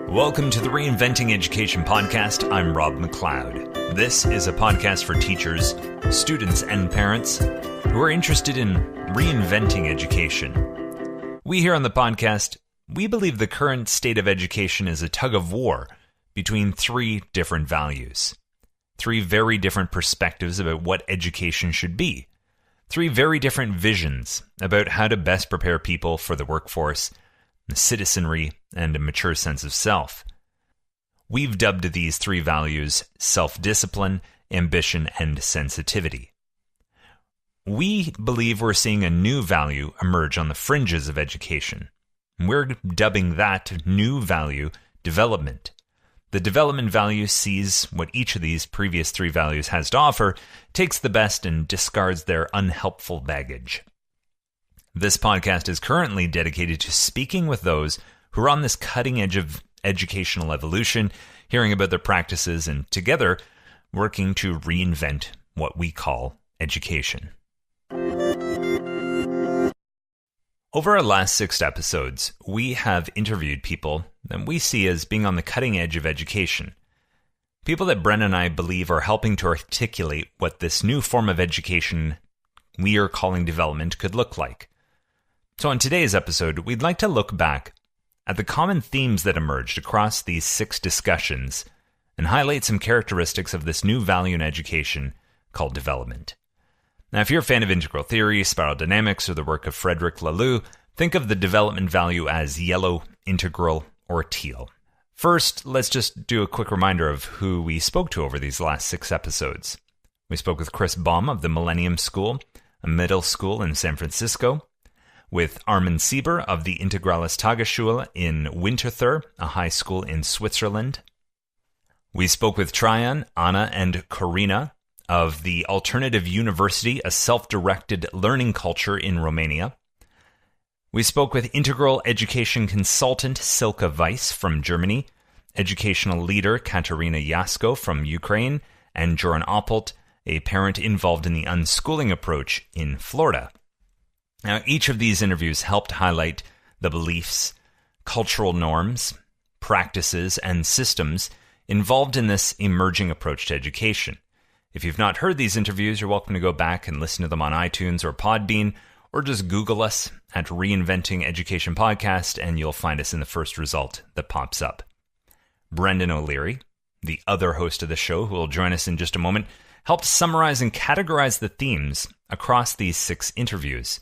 Welcome to the Reinventing Education podcast. I'm Rob McLeod. This is a podcast for teachers, students, and parents who are interested in reinventing education. We here on the podcast, we believe the current state of education is a tug of war between three different values. Three very different perspectives about what education should be. Three very different visions about how to best prepare people for the workforce, the citizenry, and a mature sense of self. We've dubbed these three values self-discipline, ambition, and sensitivity. We believe we're seeing a new value emerge on the fringes of education. We're dubbing that new value development. The development value sees what each of these previous three values has to offer, takes the best, and discards their unhelpful baggage. This podcast is currently dedicated to speaking with those who are on this cutting edge of educational evolution, hearing about their practices, and together working to reinvent what we call education. Over our last 6 episodes, we have interviewed people that we see as being on the cutting edge of education. People that Bren and I believe are helping to articulate what this new form of education we are calling development could look like. So on today's episode, we'd like to look back at the common themes that emerged across these 6 discussions and highlight some characteristics of this new value in education called development. Now, if you're a fan of integral theory, spiral dynamics, or the work of Frederic Laloux, think of the development value as yellow, integral, or teal. First, let's just do a quick reminder of who we spoke to over these last 6 episodes. We spoke with Chris Baum of the Millennium School, a middle school in San Francisco, with Armin Sieber of the Integrales Tagesschule in Winterthur, a high school in Switzerland. We spoke with Traian, Anna, and Corina of the Alternative University, a self-directed learning culture in Romania. We spoke with integral education consultant Silke Weiss from Germany, educational leader Katarina Yasko from Ukraine, and Joran Oppelt, a parent involved in the unschooling approach in Florida. Now, each of these interviews helped highlight the beliefs, cultural norms, practices, and systems involved in this emerging approach to education. If you've not heard these interviews, you're welcome to go back and listen to them on iTunes or Podbean, or just Google us at Reinventing Education Podcast, and you'll find us in the first result that pops up. Brendan O'Leary, the other host of the show, who will join us in just a moment, helped summarize and categorize the themes across these 6 interviews.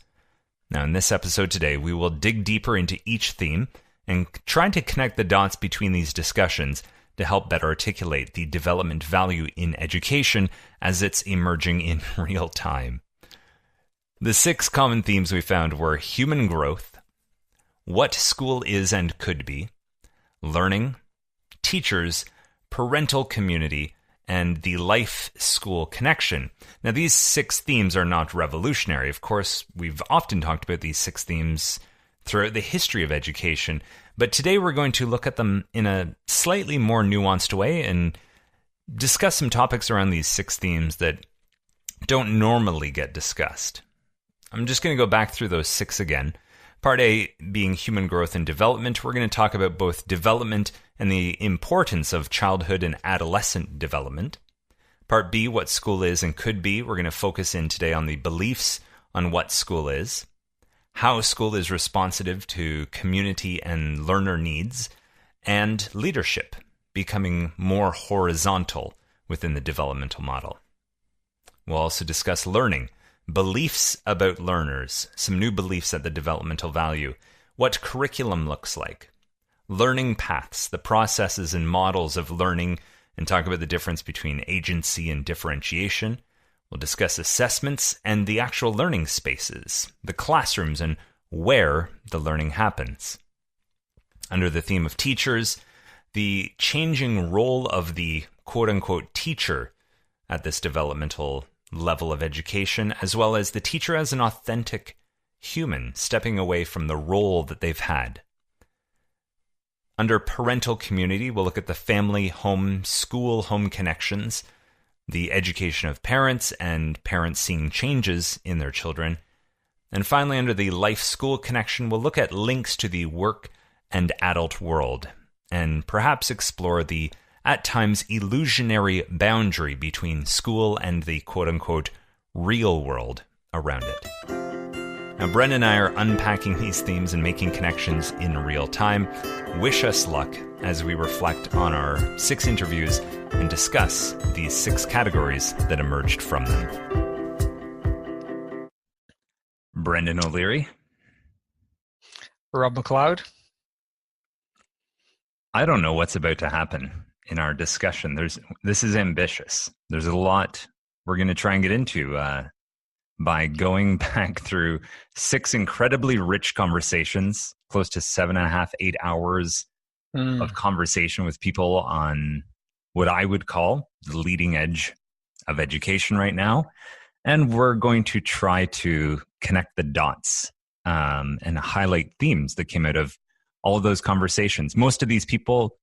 Now, in this episode today, we will dig deeper into each theme and try to connect the dots between these discussions to help better articulate the development value in education as it's emerging in real time. The 6 common themes we found were human growth, what school is and could be, learning, teachers, parental community, and the life-school connection. Now, these 6 themes are not revolutionary. Of course, we've often talked about these 6 themes throughout the history of education, but today we're going to look at them in a slightly more nuanced way and discuss some topics around these 6 themes that don't normally get discussed. I'm just going to go back through those 6 again. Part A being human growth and development. We're going to talk about both development and the importance of childhood and adolescent development. Part B, what school is and could be. We're going to focus in today on the beliefs on what school is, how school is responsive to community and learner needs, and leadership, becoming more horizontal within the developmental model. We'll also discuss learning, beliefs about learners, some new beliefs at the developmental value, what curriculum looks like, learning paths, the processes and models of learning, and talk about the difference between agency and differentiation. We'll discuss assessments and the actual learning spaces, the classrooms, and where the learning happens. Under the theme of teachers, the changing role of the quote-unquote teacher at this developmental level of education, as well as the teacher as an authentic human, stepping away from the role that they've had. Under parental community, we'll look at the family, home, school, home connections, the education of parents, and parents seeing changes in their children. And finally, under the life-school connection, we'll look at links to the work and adult world, and perhaps explore the, at times, illusionary boundary between school and the quote-unquote real world around it. Now, Bren and I are unpacking these themes and making connections in real time. Wish us luck as we reflect on our 6 interviews and discuss these 6 categories that emerged from them. Brendan O'Leary. Rob McLeod. I don't know what's about to happen in our discussion. This is ambitious. There's a lot we're going to try and get into by going back through 6 incredibly rich conversations, close to 7.5, 8 hours of conversation with people on what I would call the leading edge of education right now. And we're going to try to connect the dots and highlight themes that came out of all of those conversations. Most of these people,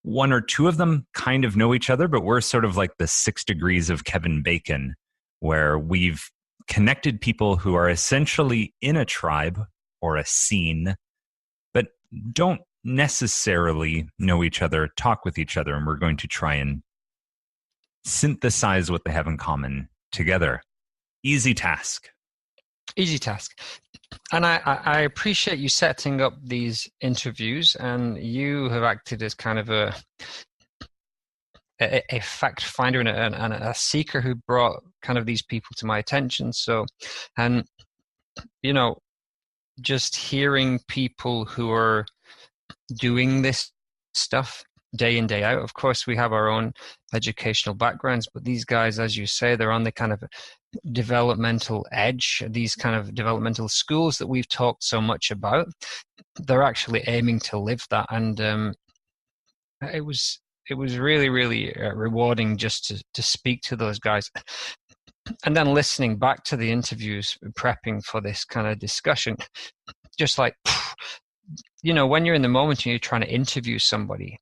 1 or 2 of them kind of know each other, but we're sort of like the 6 degrees of Kevin Bacon, where we've connected people who are essentially in a tribe or a scene, but don't necessarily know each other, talk with each other, and we're going to try and synthesize what they have in common together. Easy task. Easy task. And I appreciate you setting up these interviews, and you have acted as kind of a fact finder and a seeker who brought kind of these people to my attention. So, and, you know, just hearing people who are doing this stuff day in, day out. Of course, we have our own educational backgrounds, but these guys, as you say, they're on the kind of developmental edge, these kind of developmental schools that we've talked so much about. They're actually aiming to live that. And it was really, really rewarding just to speak to those guys. And then listening back to the interviews, prepping for this kind of discussion, just like, you know, when you're in the moment and you're trying to interview somebody,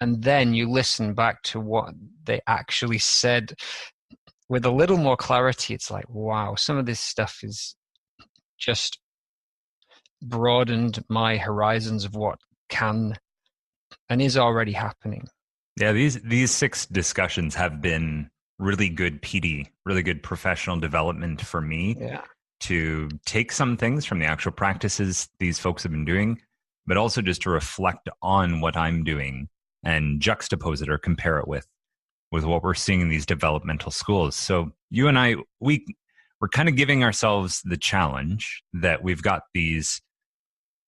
and then you listen back to what they actually said with a little more clarity, it's like, wow, some of this stuff is just broadened my horizons of what can and is already happening. Yeah, these 6 discussions have been really good PD, really good professional development for me to take some things from the actual practices these folks have been doing, but also just to reflect on what I'm doing and juxtapose it or compare it with what we're seeing in these developmental schools. So you and I, we're kind of giving ourselves the challenge that we've got these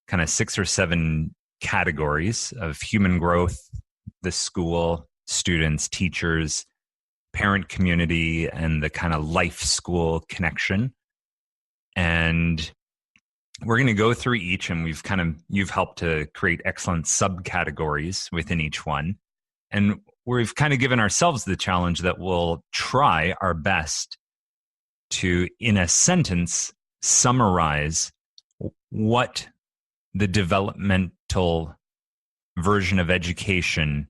kind of 6 or 7 categories of human growth, the school, students, teachers, parent community, and the kind of life school connection. And we're going to go through each, and you've helped to create excellent subcategories within each one. And we've kind of given ourselves the challenge that we'll try our best to, in a sentence, summarize what the developmental version of education,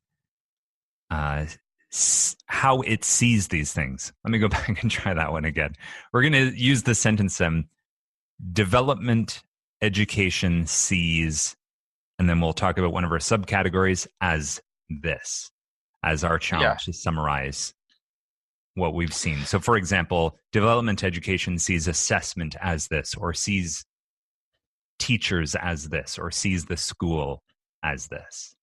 how it sees these things. Let me go back and try that one again. We're going to use the sentence, development education sees, and then we'll talk about one of our subcategories as this, as our challenge to summarize what we've seen. So, for example, development education sees assessment as this, or sees teachers as this, or sees the school as this.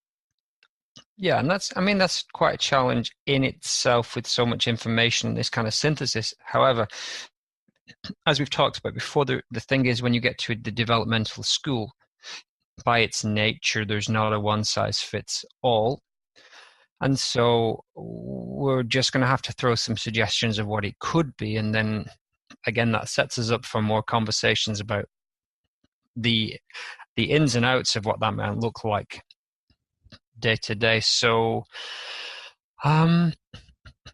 Yeah, and that's quite a challenge in itself with so much information, this kind of synthesis. However, as we've talked about before, the thing is, when you get to the developmental school, by its nature, there's not a one-size-fits-all. And so we're just going to have to throw some suggestions of what it could be. And then, again, that sets us up for more conversations about the ins and outs of what that might look like day to day. So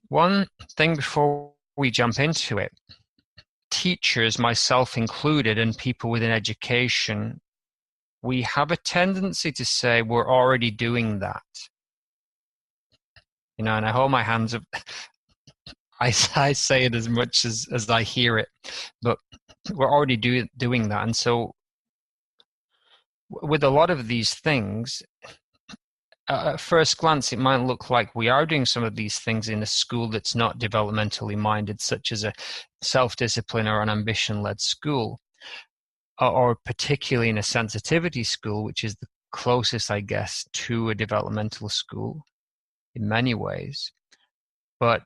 one thing before we jump into it, teachers, myself included, and people within education, we have a tendency to say we're already doing that. You know, and I hold my hands up. I say it as much as I hear it, but we're already doing that. And so with a lot of these things, at first glance, it might look like we are doing some of these things in a school that's not developmentally minded, such as a self-discipline or an ambition-led school, or particularly in a sensitivity school, which is the closest, I guess, to a developmental school in many ways. But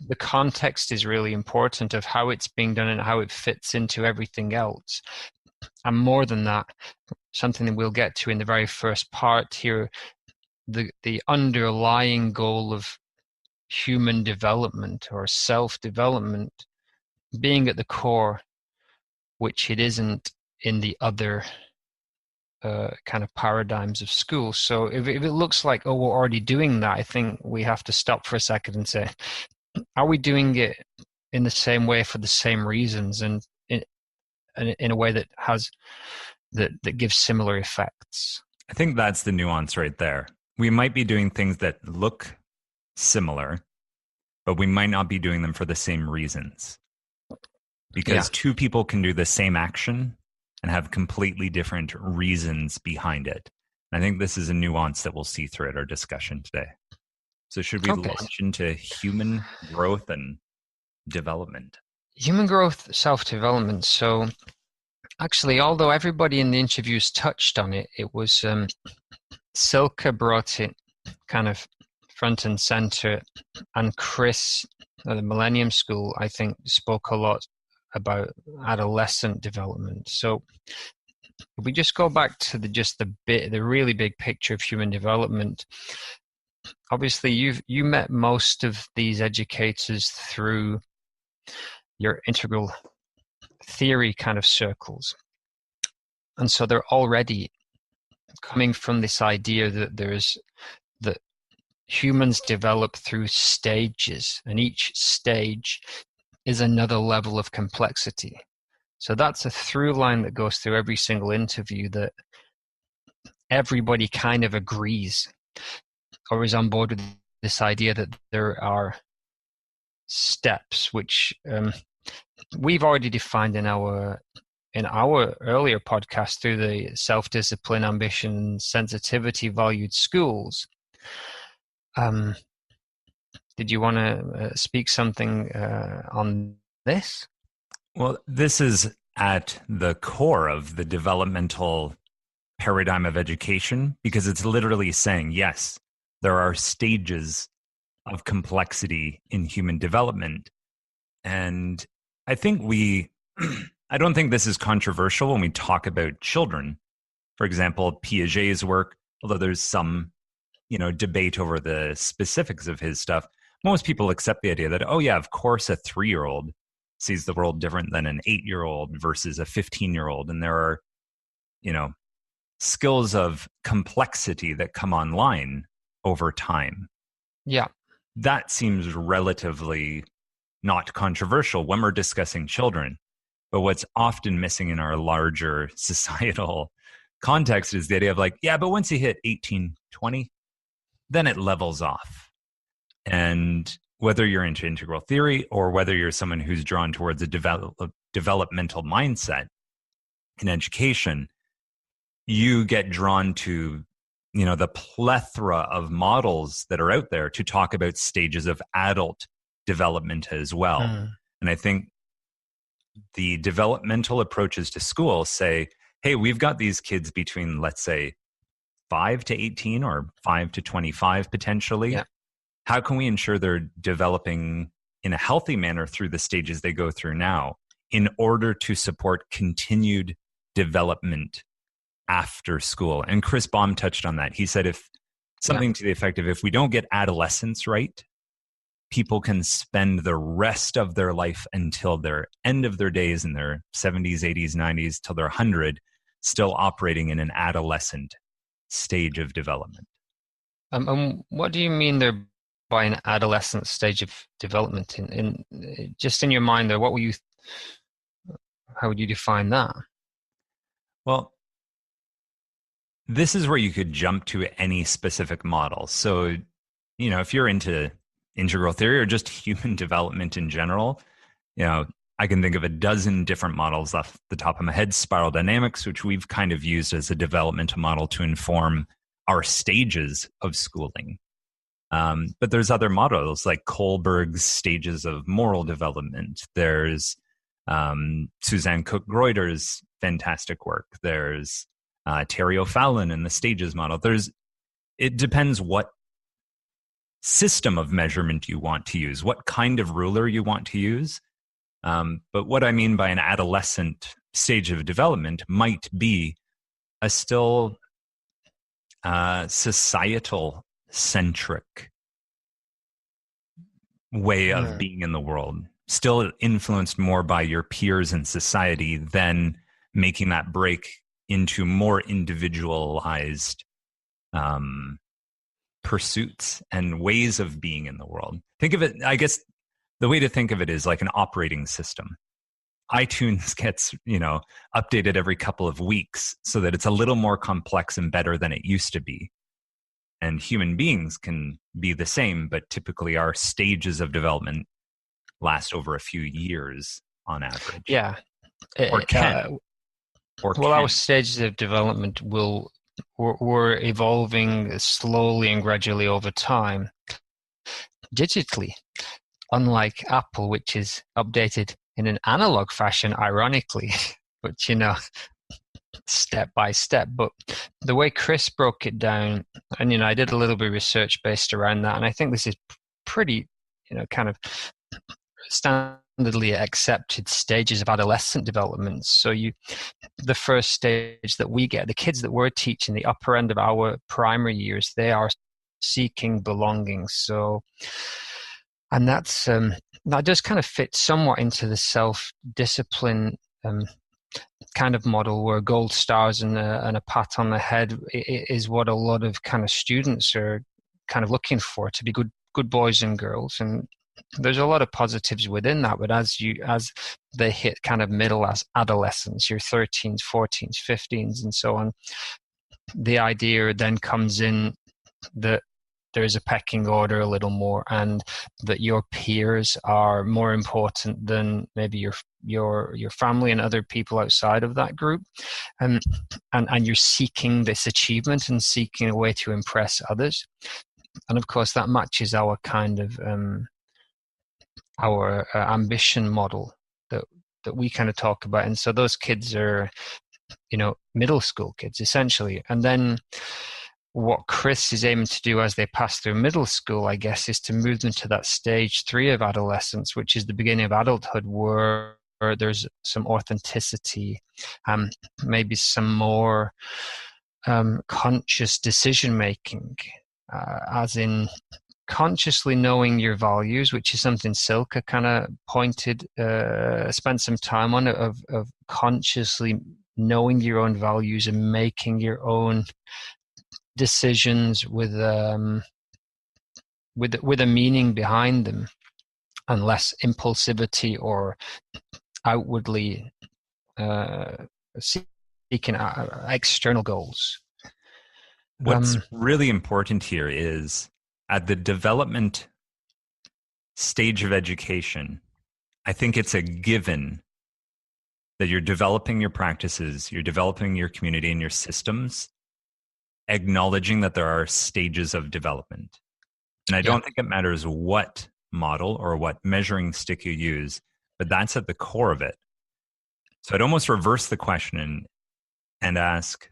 the context is really important of how it's being done and how it fits into everything else. And more than that, something that we'll get to in the very first part here, the underlying goal of human development or self-development being at the core, which it isn't in the other kind of paradigms of school. So if it looks like, oh, we're already doing that, I think we have to stop for a second and say, are we doing it in the same way for the same reasons and in a way that has that gives similar effects? I think that's the nuance right there. We might be doing things that look similar, but we might not be doing them for the same reasons. Because two people can do the same action and have completely different reasons behind it. And I think this is a nuance that we'll see throughout our discussion today. So should we launch into human growth and development? Human growth, self-development. So actually, although everybody in the interviews touched on it, it was Silke brought it kind of front and center, and Chris at the Millennium School, I think, spoke a lot about adolescent development. So if we just go back to the really big picture of human development, obviously you met most of these educators through your integral theory kind of circles. And so they're already coming from this idea that humans develop through stages, and each stage is another level of complexity. So that's a through line that goes through every single interview, that everybody kind of agrees or is on board with this idea that there are steps which we've already defined in our earlier podcast through the self-discipline, ambition, sensitivity valued schools. Did you want to speak something on this? Well, this is at the core of the developmental paradigm of education, because it's literally saying, yes, there are stages of complexity in human development. And I think I don't think this is controversial when we talk about children. For example, Piaget's work, although there's some, debate over the specifics of his stuff, most people accept the idea that, oh yeah, of course a 3-year-old sees the world different than an 8-year-old versus a 15-year-old. And there are, skills of complexity that come online over time. Yeah. That seems relatively not controversial when we're discussing children. But what's often missing in our larger societal context is the idea of but once you hit 18, 20, then it levels off. And whether you're into integral theory or whether you're someone who's drawn towards a developmental mindset in education, you get drawn to, the plethora of models that are out there to talk about stages of adult development as well. And I think the developmental approaches to school say, hey, we've got these kids between, let's say, 5 to 18 or 5 to 25 potentially. Yeah. How can we ensure they're developing in a healthy manner through the stages they go through now in order to support continued development after school? And Chris Baum touched on that. He said to the effect of, if we don't get adolescence right, people can spend the rest of their life until their end of their days in their 70s, 80s, 90s, till they're 100, still operating in an adolescent stage of development. What do you mean there by an adolescent stage of development? In just in your mind there, how would you define that? Well, this is where you could jump to any specific model. So, if you're into integral theory or just human development in general, I can think of a dozen different models off the top of my head. Spiral dynamics, which we've kind of used as a developmental model to inform are stages of schooling. But there's other models like Kohlberg's stages of moral development. There's Suzanne Cook-Greuter's fantastic work. There's Terry O'Fallon in the stages model. It depends what system of measurement you want to use, what kind of ruler you want to use. But what I mean by an adolescent stage of development might be a still societal centric way of being in the world, still influenced more by your peers in society than making that break into more individualized pursuits and ways of being in the world. Think of it, I guess the way to think of it is like an operating system. iTunes gets, updated every couple of weeks so that it's a little more complex and better than it used to be. And human beings can be the same, but typically our stages of development last over a few years on average. Yeah. Our stages of development we're evolving slowly and gradually over time, digitally, unlike Apple, which is updated in an analog fashion, ironically, but step by step. But the way Chris broke it down, and I did a little bit of research based around that, and I think this is pretty, kind of standardly accepted stages of adolescent development. So the first stage that we get, the kids that we're teaching, the upper end of our primary years, they are seeking belonging. So, and that's that does kind of fit somewhat into the self-discipline kind of model, where gold stars and a pat on the head is what a lot of kind of students are kind of looking for, to be good boys and girls. And there's a lot of positives within that, but as they hit kind of middle as adolescence, your 13s, 14s, 15s, and so on, the idea then comes in that there's a pecking order a little more, and that your peers are more important than maybe your family and other people outside of that group, and you're seeking this achievement and seeking a way to impress others. And of course that matches our kind of our ambition model that we kind of talk about. And so those kids are, middle school kids essentially. And then what Chris is aiming to do as they pass through middle school, I guess, is to move them to that stage 3 of adolescence, which is the beginning of adulthood, where there's some authenticity, maybe some more conscious decision making, as in consciously knowing your values, which is something Silke kind of spent some time on, of consciously knowing your own values and making your own decisions with a meaning behind them, and less impulsivity or outwardly seeking external goals. What's really important here is, at the development stage of education, I think it's a given that you're developing your practices, you're developing your community and your systems, acknowledging that there are stages of development. And I don't think it matters what model or what measuring stick you use, but that's at the core of it. So I'd almost reverse the question and ask,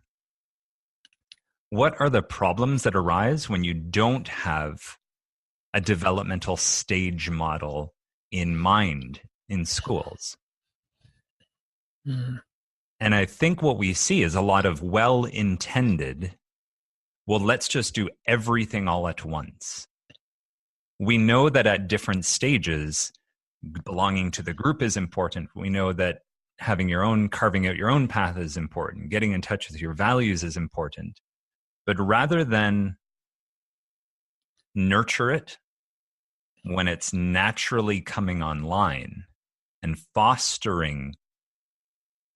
what are the problems that arise when you don't have a developmental stage model in mind in schools? Mm-hmm. And I think what we see is a lot of well-intended, well, let's just do everything all at once. We know that at different stages, belonging to the group is important. We know that carving out your own path is important. Getting in touch with your values is important. But rather than nurture it when it's naturally coming online and fostering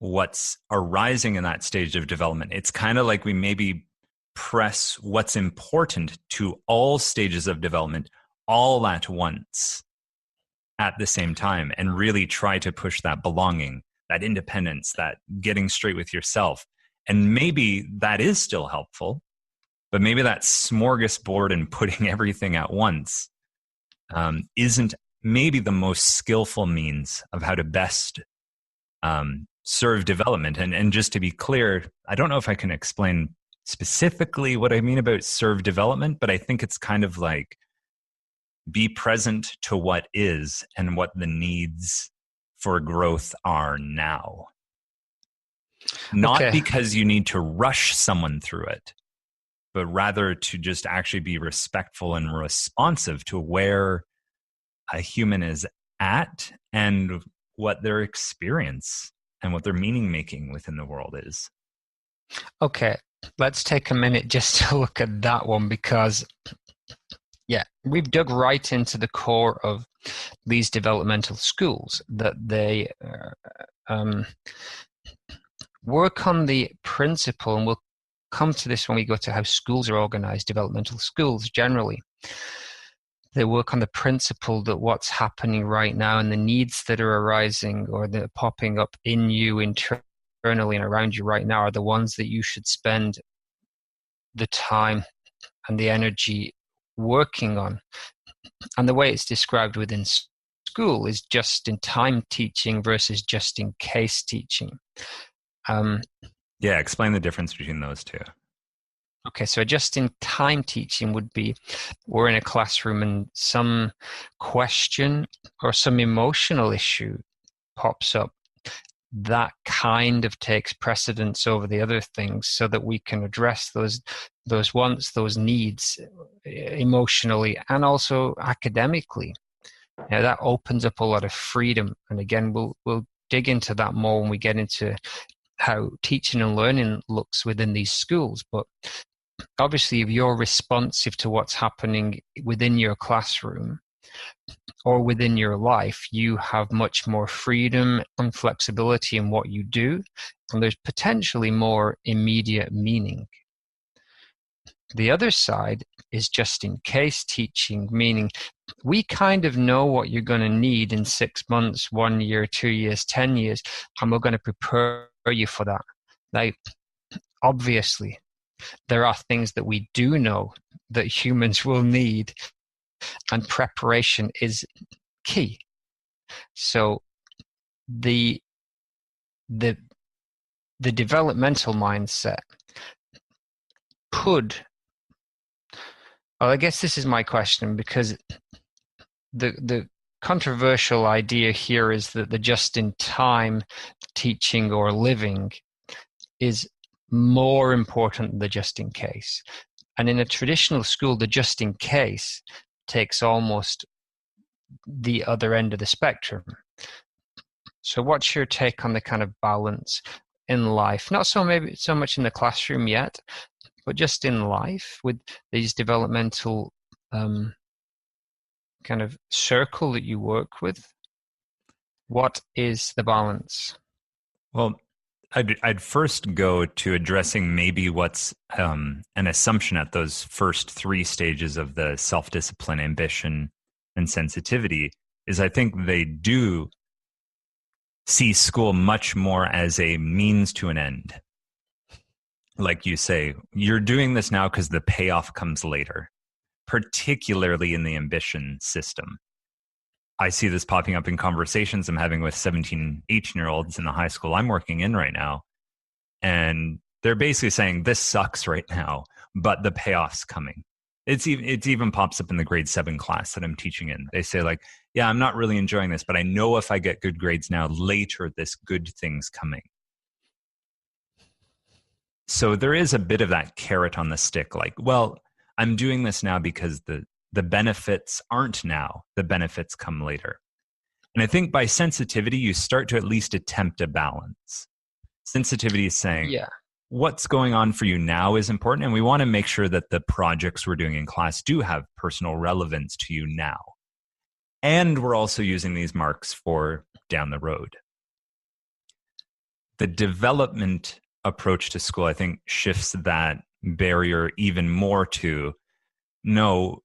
what's arising in that stage of development, it's kind of like we maybe press what's important to all stages of development all at once at the same time, and really try to push that belonging, that independence, that getting straight with yourself. And maybe that is still helpful, But maybe that smorgasbord and putting everything at once isn't maybe the most skillful means of how to best serve development. And just to be clear, I don't know if I can explain specifically what I mean about serve development, but I think it's kind of like be present to what is and what the needs for growth are now. Not Okay. because you need to rush someone through it, but rather to just actually be respectful and responsive to where a human is at and what their experience and what their meaning making within the world is. Okay. Let's take a minute just to look at that one, because yeah, we've dug right into the core of these developmental schools, that they work on the principle, and we'll come to this when we go to how schools are organized, developmental schools generally. They work on the principle that what's happening right now and the needs that are arising or that are popping up in you internally and around you right now are the ones that you should spend the time and the energy working on. And the way it's described within school is just-in-time teaching versus just-in-case teaching. Yeah, explain the difference between those two. Okay, so just-in-time teaching would be we're in a classroom and some question or some emotional issue pops up. That kind of takes precedence over the other things so that we can address those wants, those needs emotionally and also academically. Now, that opens up a lot of freedom. And again, we'll dig into that more when we get into how teaching and learning looks within these schools. But obviously, if you're responsive to what's happening within your classroom or within your life, you have much more freedom and flexibility in what you do, and there's potentially more immediate meaning. The other side is just-in-case teaching, meaning we kind of know what you're going to need in 6 months, 1 year, 2 years, 10 years, and we're going to prepare you for that. Like, obviously, there are things that we do know that humans will need, and preparation is key. So the developmental mindset could, well, I guess this is my question, because the controversial idea here is that the just-in-time teaching or living is more important than the just-in-case. And in a traditional school, the just-in-case takes almost the other end of the spectrum. So what's your take on the kind of balance in life? Not so much in the classroom yet, but just in life with these developmental kind of circle that you work with. What is the balance? Well, I'd first go to addressing maybe what's an assumption at those first 3 stages of the self-discipline, ambition, and sensitivity, is I think they do see school much more as a means to an end. Like you say, you're doing this now because the payoff comes later, particularly in the ambition system. I see this popping up in conversations I'm having with 17, 18-year-olds in the high school I'm working in right now. And they're basically saying, this sucks right now, but the payoff's coming. It even pops up in the grade 7 class that I'm teaching in. They say like, yeah, I'm not really enjoying this, but I know if I get good grades now, later this good thing's coming. So there is a bit of that carrot on the stick. Like, well, I'm doing this now because the benefits aren't now. The benefits come later. And I think by sensitivity, you start to at least attempt a balance. Sensitivity is saying, Yeah, what's going on for you now is important. And we want to make sure that the projects we're doing in class do have personal relevance to you now. And we're also using these marks for down the road. The development approach to school, I think, shifts that barrier even more to, no,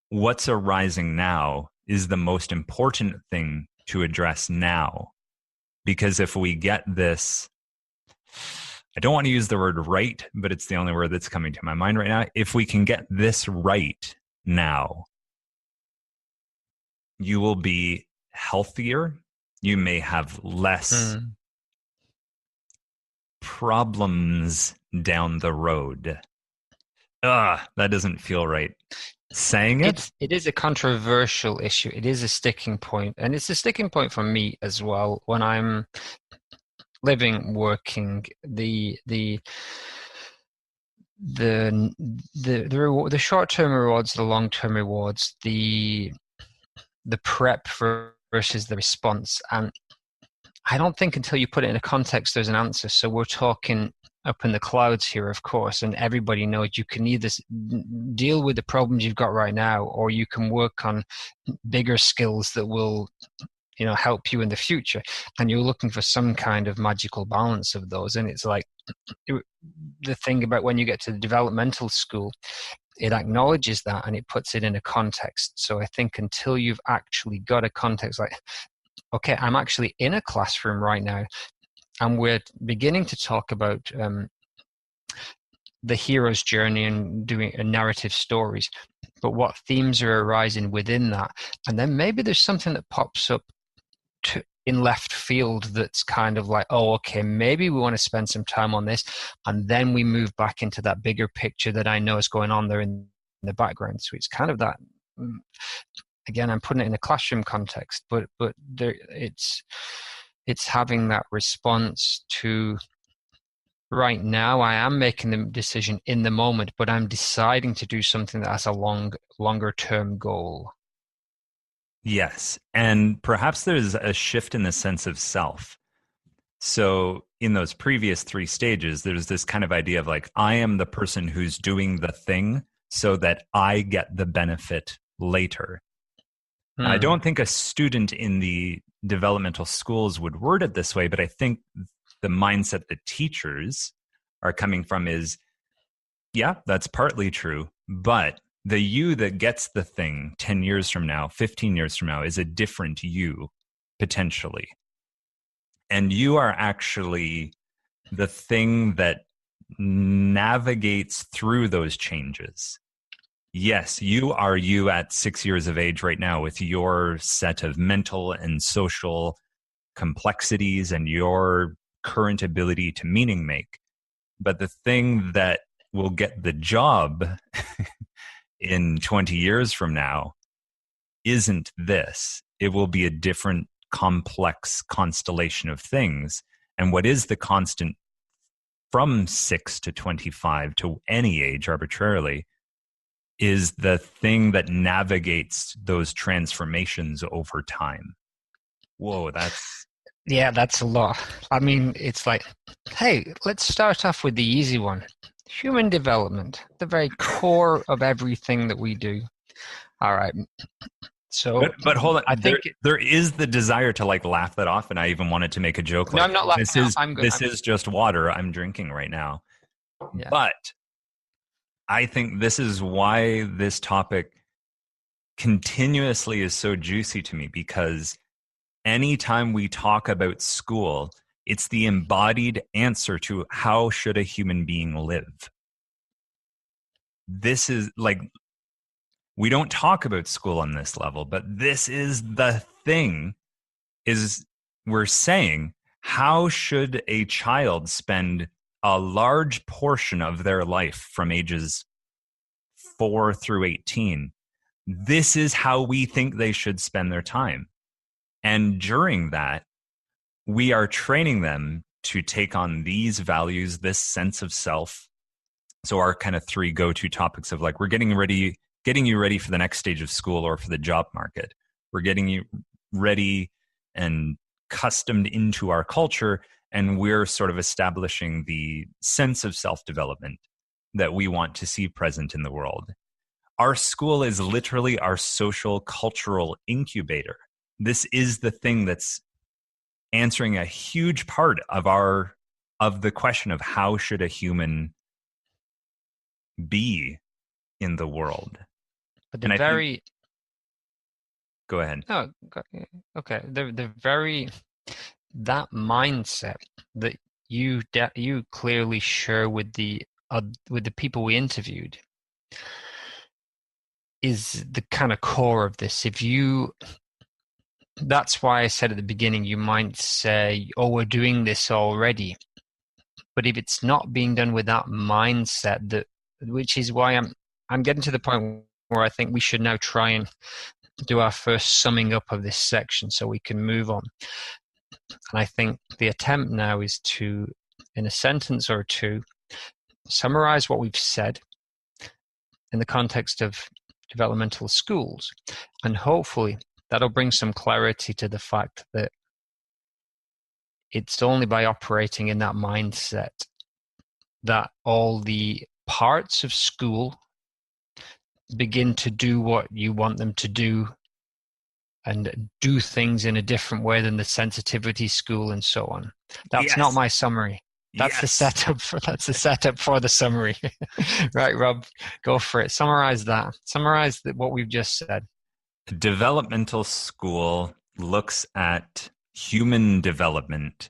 what's arising now is the most important thing to address now. Because if we get this I don't want to use the word right, but it's the only word that's coming to my mind right now. If we can get this right now, you will be healthier. You may have less Mm. problems down the road. Ugh, that doesn't feel right. Saying it? It is a controversial issue. It is a sticking point, and it's a sticking point for me as well when I'm living, working. The short term rewards, the long term rewards, the prep versus the response, and I don't think until you put it in a context there's an answer. So we're talking up in the clouds here, of course, and everybody knows you can either deal with the problems you've got right now, or you can work on bigger skills that will, help you in the future. And you're looking for some kind of magical balance of those. And it's like the thing about when you get to the developmental school, it acknowledges that and it puts it in a context. So I think until you've actually got a context like, okay, I'm actually in a classroom right now, and we're beginning to talk about the hero's journey and doing narrative stories, but what themes are arising within that. And then maybe there's something that pops up in left field that's kind of like, oh, okay, maybe we want to spend some time on this. And then we move back into that bigger picture that I know is going on there in the background. So it's kind of that, again, I'm putting it in a classroom context, but there, it's having that response to, right now I am making the decision in the moment, but I'm deciding to do something that has a longer term goal. Yes. And perhaps there's a shift in the sense of self. So in those previous three stages, there's this kind of idea of like, I am the person who's doing the thing so that I get the benefit later. I don't think a student in the developmental schools would word it this way, but I think the mindset that teachers are coming from is, yeah, that's partly true, but the you that gets the thing 10 years from now, 15 years from now is a different you, potentially. And you are actually the thing that navigates through those changes. Yes, you are you at 6 years of age right now with your set of mental and social complexities and your current ability to meaning make. But the thing that will get the job in 20 years from now isn't this. It will be a different complex constellation of things. And what is the constant from 6 to 25 to any age arbitrarily is the thing that navigates those transformations over time. Whoa, that's... Yeah, that's a lot. I mean, it's like, hey, let's start off with the easy one. Human development, the very core of everything that we do. All right. So, but hold on, I think there is the desire to like laugh that off, and I even wanted to make a joke. No, Like, I'm not laughing. I'm good. This is just water I'm drinking right now. Yeah. But I think this is why this topic continuously is so juicy to me, because anytime we talk about school, it's the embodied answer to how should a human being live. This is like, we don't talk about school on this level, but this is the thing, is we're saying, how should a child spend a large portion of their life from ages 4 through 18? This is how we think they should spend their time. And during that, we are training them to take on these values, this sense of self. So our kind of three go-to topics of like, we're getting you ready for the next stage of school or for the job market. We're getting you ready and customed into our culture, and we're sort of establishing the sense of self-development that we want to see present in the world. Our school is literally our social cultural incubator. This is the thing that's answering a huge part of the question of how should a human be in the world. But And I think, go ahead. okay. The very that mindset that you clearly share with the people we interviewed is the kind of core of this. That's why I said at the beginning, you might say, "Oh, we're doing this already," but if it's not being done with that mindset, which is why I'm getting to the point where I think we should now try and do our first summing up of this section so we can move on. And I think the attempt now is to, in a sentence or two, summarize what we've said in the context of developmental schools. And hopefully that'll bring some clarity to the fact that it's only by operating in that mindset that all the parts of school begin to do what you want them to do and do things in a different way than the sensitivity school and so on. That's not my summary. That's the setup for the summary. Right, Rob, go for it. Summarize that. Summarize what we've just said. A developmental school looks at human development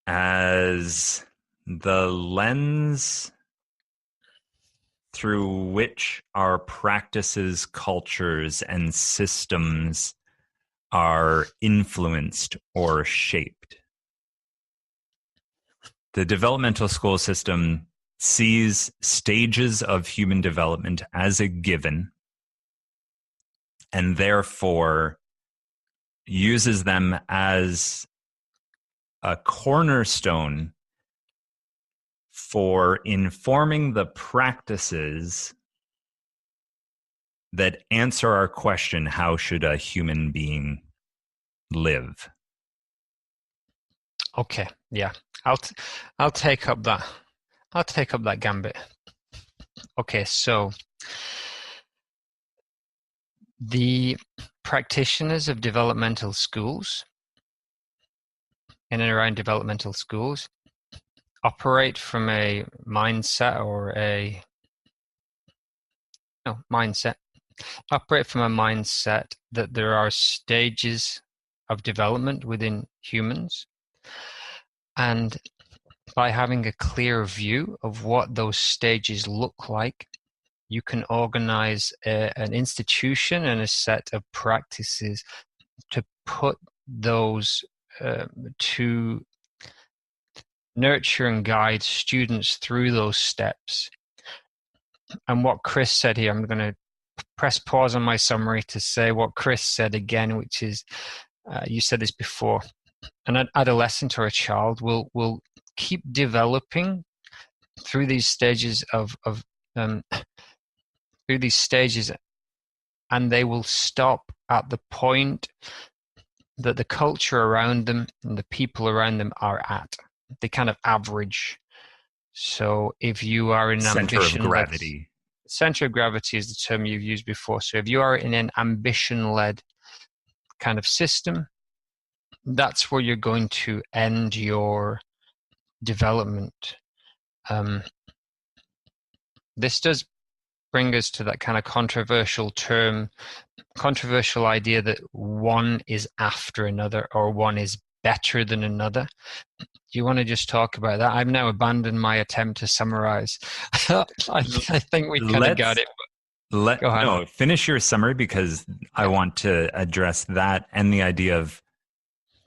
as the lens through which our practices, cultures, and systems are influenced or shaped. The developmental school system sees stages of human development as a given and therefore uses them as a cornerstone for informing the practices that answer our question, how should a human being live? Okay, yeah. I'll take up that. I'll take up that gambit. Okay, so the practitioners of developmental schools, in and around developmental schools, operate from a mindset operate from a mindset that there are stages of development within humans, and by having a clear view of what those stages look like, you can organize an institution and a set of practices to put those to nurture and guide students through those steps. And what Chris said here, I'm going to press pause on my summary to say what Chris said again, which is, you said this before, an adolescent or a child will keep developing through these stages through these stages, and they will stop at the point that the culture around them and the people around them are at. They kind of average. So if you are in an center of gravity. Center of gravity is the term you've used before. So if you are in an ambition-led kind of system, that's where you're going to end your development. This does bring us to that kind of controversial idea that one is after another or one is better than another. Do you want to just talk about that? I've now abandoned my attempt to summarize. I think we kind of got it. Go ahead. No, finish your summary, because I want to address that and the idea of,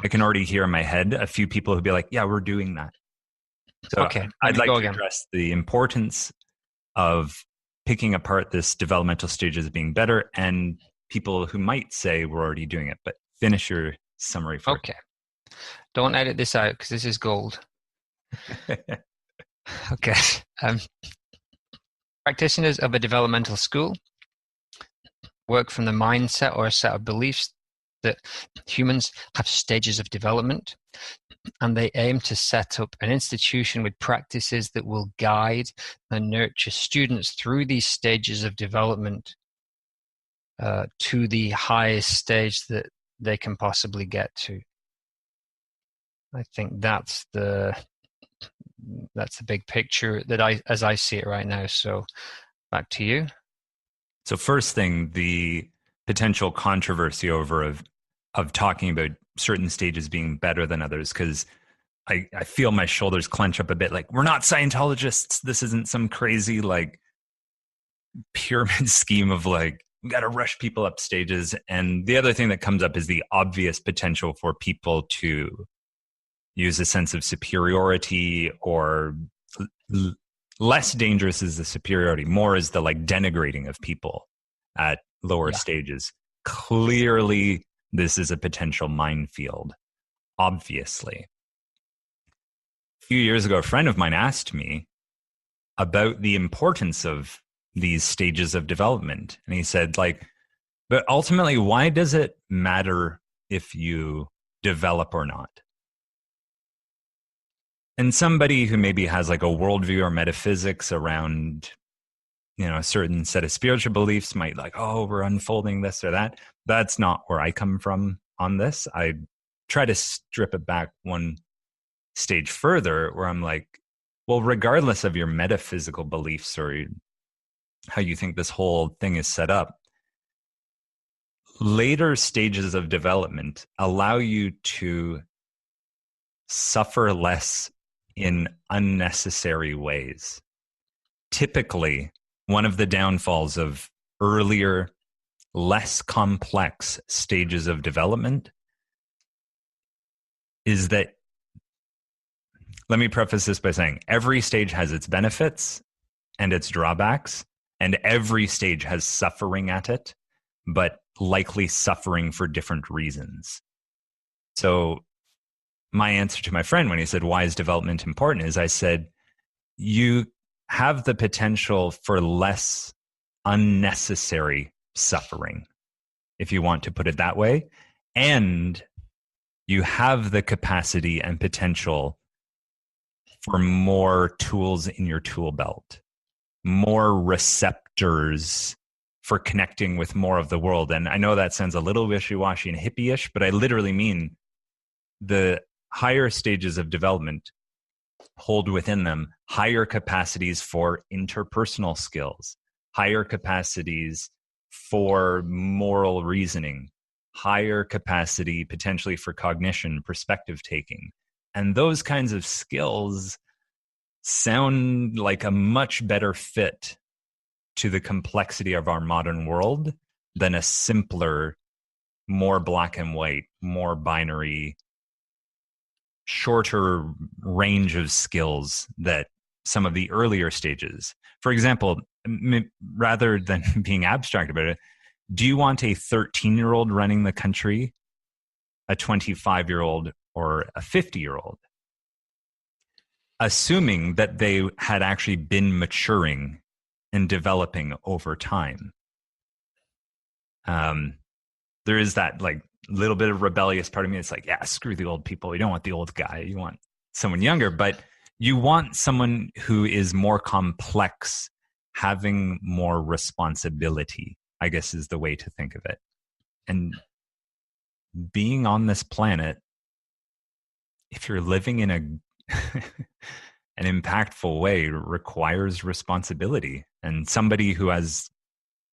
I can already hear in my head a few people who'd be like, yeah, we're doing that. So okay, I'd like to address the importance of picking apart this developmental stage as being better, and people who might say we're already doing it. But finish your summary first. Okay. Don't edit this out, because this is gold. Okay. Practitioners of a developmental school work from the mindset or a set of beliefs that humans have stages of development, and they aim to set up an institution with practices that will guide and nurture students through these stages of development to the highest stage that they can possibly get to. I think that's the big picture as I see it right now. So back to you. So first thing, the potential controversy of talking about certain stages being better than others, because I feel my shoulders clench up a bit. Like, we're not Scientologists. This isn't some crazy like pyramid scheme of like, we got to rush people up stages. And the other thing that comes up is the obvious potential for people to use a sense of superiority, or less dangerous is the superiority, more is the like denigrating of people at lower stages. Clearly, this is a potential minefield, obviously. A few years ago, a friend of mine asked me about the importance of these stages of development. And he said, like, but ultimately, why does it matter if you develop or not? And somebody who maybe has like a worldview or metaphysics around, a certain set of spiritual beliefs might like, oh, we're unfolding this or that. That's not where I come from on this. I try to strip it back one stage further, where I'm like, well, regardless of your metaphysical beliefs or how you think this whole thing is set up, later stages of development allow you to suffer less in unnecessary ways. Typically, one of the downfalls of earlier, less complex stages of development is that, let me preface this by saying, every stage has its benefits and its drawbacks, and every stage has suffering at it, but likely suffering for different reasons. So my answer to my friend when he said, why is development important, is I said, you have the potential for less unnecessary suffering, if you want to put it that way. And you have the capacity and potential for more tools in your tool belt, more receptors for connecting with more of the world. And I know that sounds a little wishy-washy and hippie-ish, but I literally mean the higher stages of development hold within them higher capacities for interpersonal skills, higher capacities for moral reasoning, higher capacity potentially for cognition, perspective taking. And those kinds of skills sound like a much better fit to the complexity of our modern world than a simpler, more black and white, more binary, shorter range of skills that some of the earlier stages. For example, rather than being abstract about it, do you want a 13-year-old running the country, a 25-year-old, or a 50-year-old? Assuming that they had actually been maturing and developing over time. There is that like little bit of rebellious part of me. It's like, yeah, screw the old people. You don't want the old guy. You want someone younger, but you want someone who is more complex, having more responsibility, I guess is the way to think of it. And being on this planet, if you're living in an impactful way, requires responsibility. And somebody who has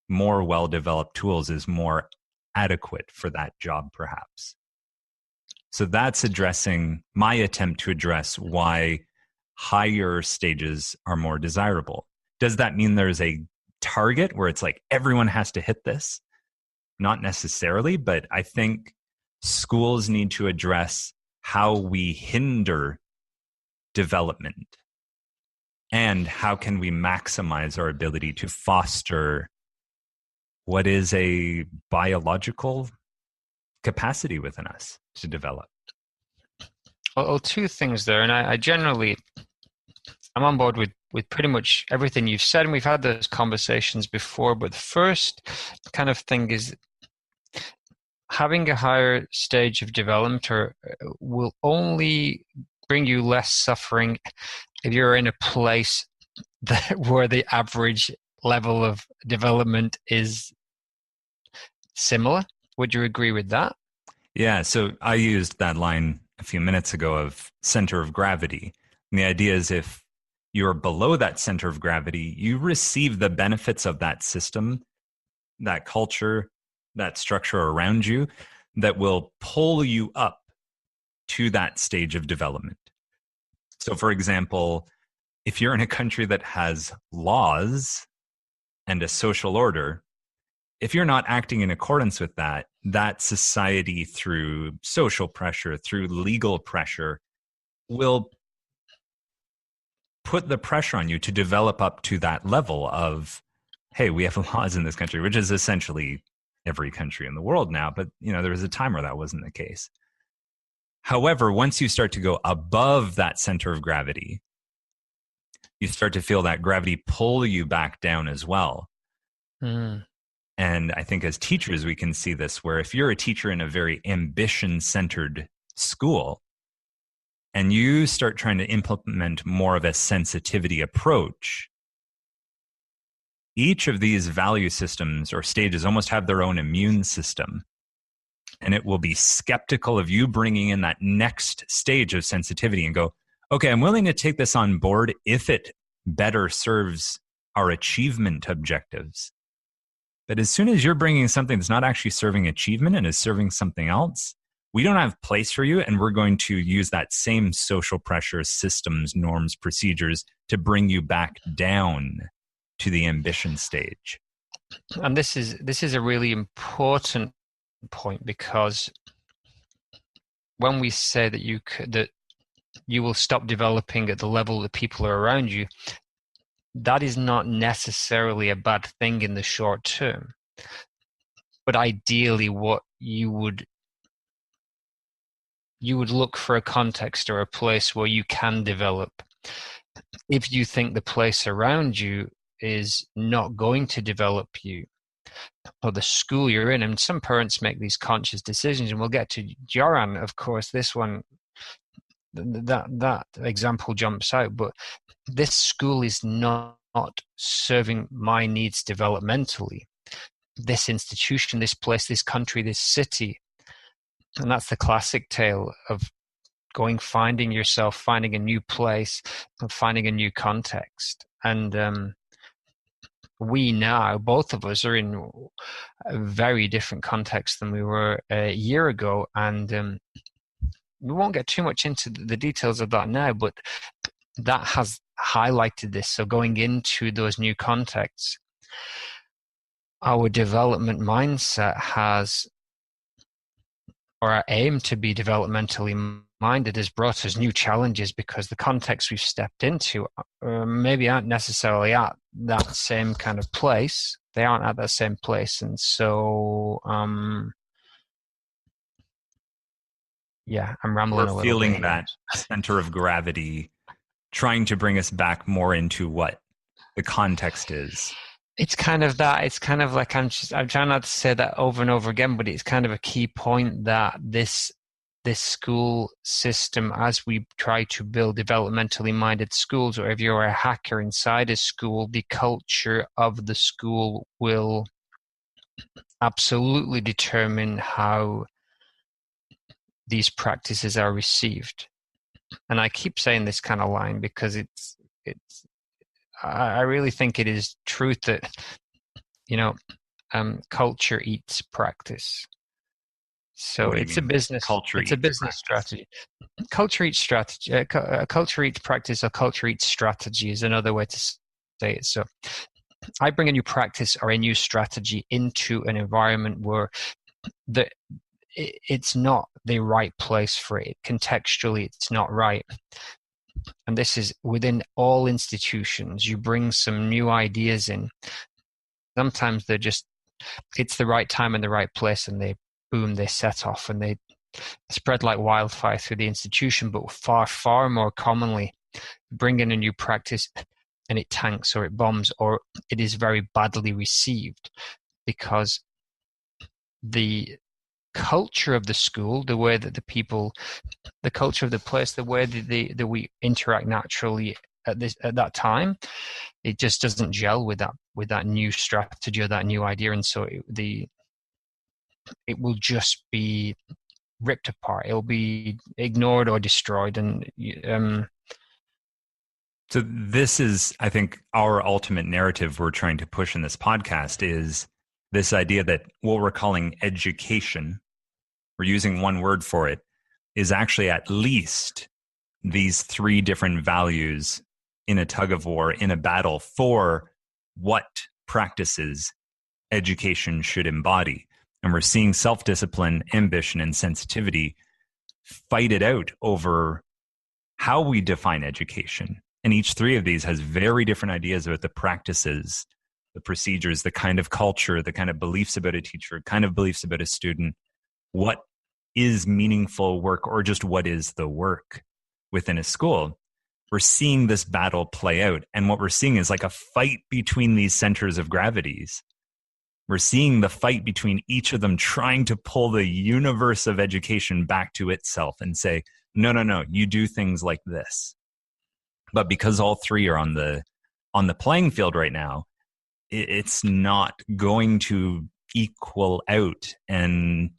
more well-developed tools is more adequate for that job, perhaps. So that's addressing my attempt to address why higher stages are more desirable. Does that mean there's a target where it's like everyone has to hit this? Not necessarily, but I think schools need to address how we hinder development and how can we maximize our ability to foster what is a biological capacity within us to develop. Well, two things there, and I generally, I'm on board with pretty much everything you've said, and we've had those conversations before, but the first kind of thing is having a higher stage of development will only bring you less suffering if you're in a place where the average level of development is similar. Would you agree with that? Yeah, so I used that line a few minutes ago of center of gravity. And the idea is if you're below that center of gravity, you receive the benefits of that system, that culture, that structure around you that will pull you up to that stage of development. So, for example, if you're in a country that has laws and a social order, if you're not acting in accordance with that, that society, through social pressure, through legal pressure, will put the pressure on you to develop up to that level of, hey, we have laws in this country, which is essentially every country in the world now. But, there was a time where that wasn't the case. However, once you start to go above that center of gravity, you start to feel that gravity pull you back down as well. Mm. And I think as teachers, we can see this, where if you're a teacher in a very ambition-centered school and you start trying to implement more of a sensitivity approach, each of these value systems or stages almost have their own immune system. And it will be skeptical of you bringing in that next stage of sensitivity and go, okay, I'm willing to take this on board if it better serves our achievement objectives. But as soon as you're bringing something that's not actually serving achievement and is serving something else, we don't have place for you, and we're going to use that same social pressure, systems, norms, procedures to bring you back down to the ambition stage. And this is a really important point, because when we say that you will stop developing at the level that people are around you, that is not necessarily a bad thing in the short term. But ideally, what you would look for a context or a place where you can develop. If you think the place around you is not going to develop you, or the school you're in, and some parents make these conscious decisions, and we'll get to Joran, of course, this one, that example jumps out, but this school is not serving my needs developmentally. This institution, this place, this country, this city. And that's the classic tale of finding yourself, finding a new place, and finding a new context. And we now, both of us, are in a very different context than we were a year ago. And we won't get too much into the details of that now, but that has highlighted this. So going into those new contexts, our development mindset has, or our aim to be developmentally minded, has brought us new challenges, because the context we've stepped into maybe aren't necessarily at that same kind of place. They aren't at that same place. And so, yeah, I'm rambling a little bit. We're feeling that center of gravity trying to bring us back more into what the context is. It's kind of that. It's kind of like, I'm trying not to say that over and over again, but it's kind of a key point that this school system, as we try to build developmentally minded schools, or if you're a hacker inside a school, the culture of the school will absolutely determine how these practices are received. And I keep saying this kind of line because I really think it is truth that, culture eats practice. So it's a business culture. It's a business strategy. Culture eats strategy. Culture eats practice, or culture eats strategy is another way to say it. So I bring a new practice or a new strategy into an environment where it's not the right place for it. Contextually, it's not right. And this is within all institutions. You bring some new ideas in. Sometimes it's the right time and the right place, and they set off and they spread like wildfire through the institution. But far, far more commonly, bring in a new practice and it tanks, or it bombs, or it is very badly received, because the culture of the school, the way that the culture of the place, the way that we interact naturally at that time, it just doesn't gel with that new strategy or that new idea. And so it will just be ripped apart. It'll be ignored or destroyed. And so this is, I think, our ultimate narrative we're trying to push in this podcast, is this idea that what we're calling education, we're using one word for it, is actually at least these three different values in a tug of war, in a battle for what practices education should embody. And we're seeing self-discipline, ambition, and sensitivity fight it out over how we define education. And each three of these has very different ideas about the practices, the procedures, the kind of culture, the kind of beliefs about a teacher, kind of beliefs about a student, what is meaningful work, or just what is the work within a school. We're seeing this battle play out. And what we're seeing is like a fight between these centers of gravities. We're seeing the fight between each of them trying to pull the universe of education back to itself and say, no, you do things like this. But because all three are on the playing field right now, it's not going to equal out. And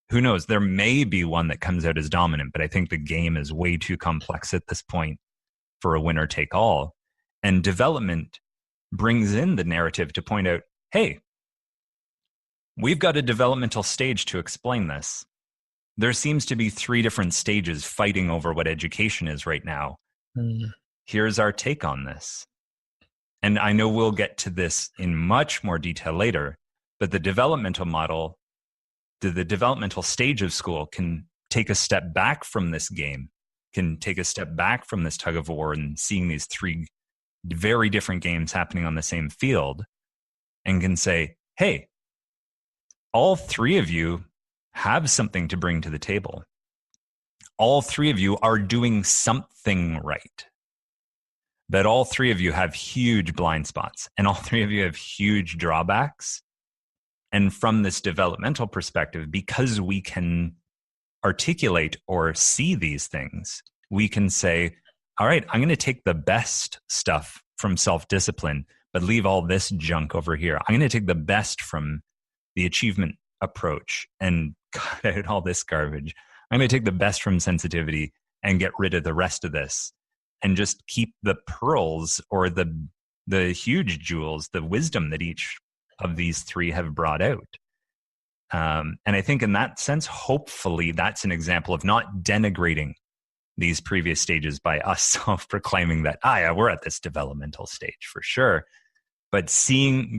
who knows, there may be one that comes out as dominant, but I think the game is way too complex at this point for a winner take all. And development brings in the narrative to point out, hey, we've got a developmental stage to explain this. There seems to be three different stages fighting over what education is right now. Here's our take on this. And I know we'll get to this in much more detail later, but the developmental model, the developmental stage of school can take a step back from this game, can take a step back from this tug of war and seeing these three very different games happening on the same field, and can say, hey, all three of you have something to bring to the table. All three of you are doing something right. But all three of you have huge blind spots, and all three of you have huge drawbacks. And from this developmental perspective, because we can articulate or see these things, we can say, all right, I'm going to take the best stuff from self-discipline, but leave all this junk over here. I'm going to take the best from the achievement approach and cut out all this garbage. I'm going to take the best from sensitivity and get rid of the rest of this, and just keep the pearls or the huge jewels, the wisdom that each of these three have brought out. And I think in that sense, hopefully that's an example of not denigrating these previous stages by us self-proclaiming that, yeah, we're at this developmental stage for sure. But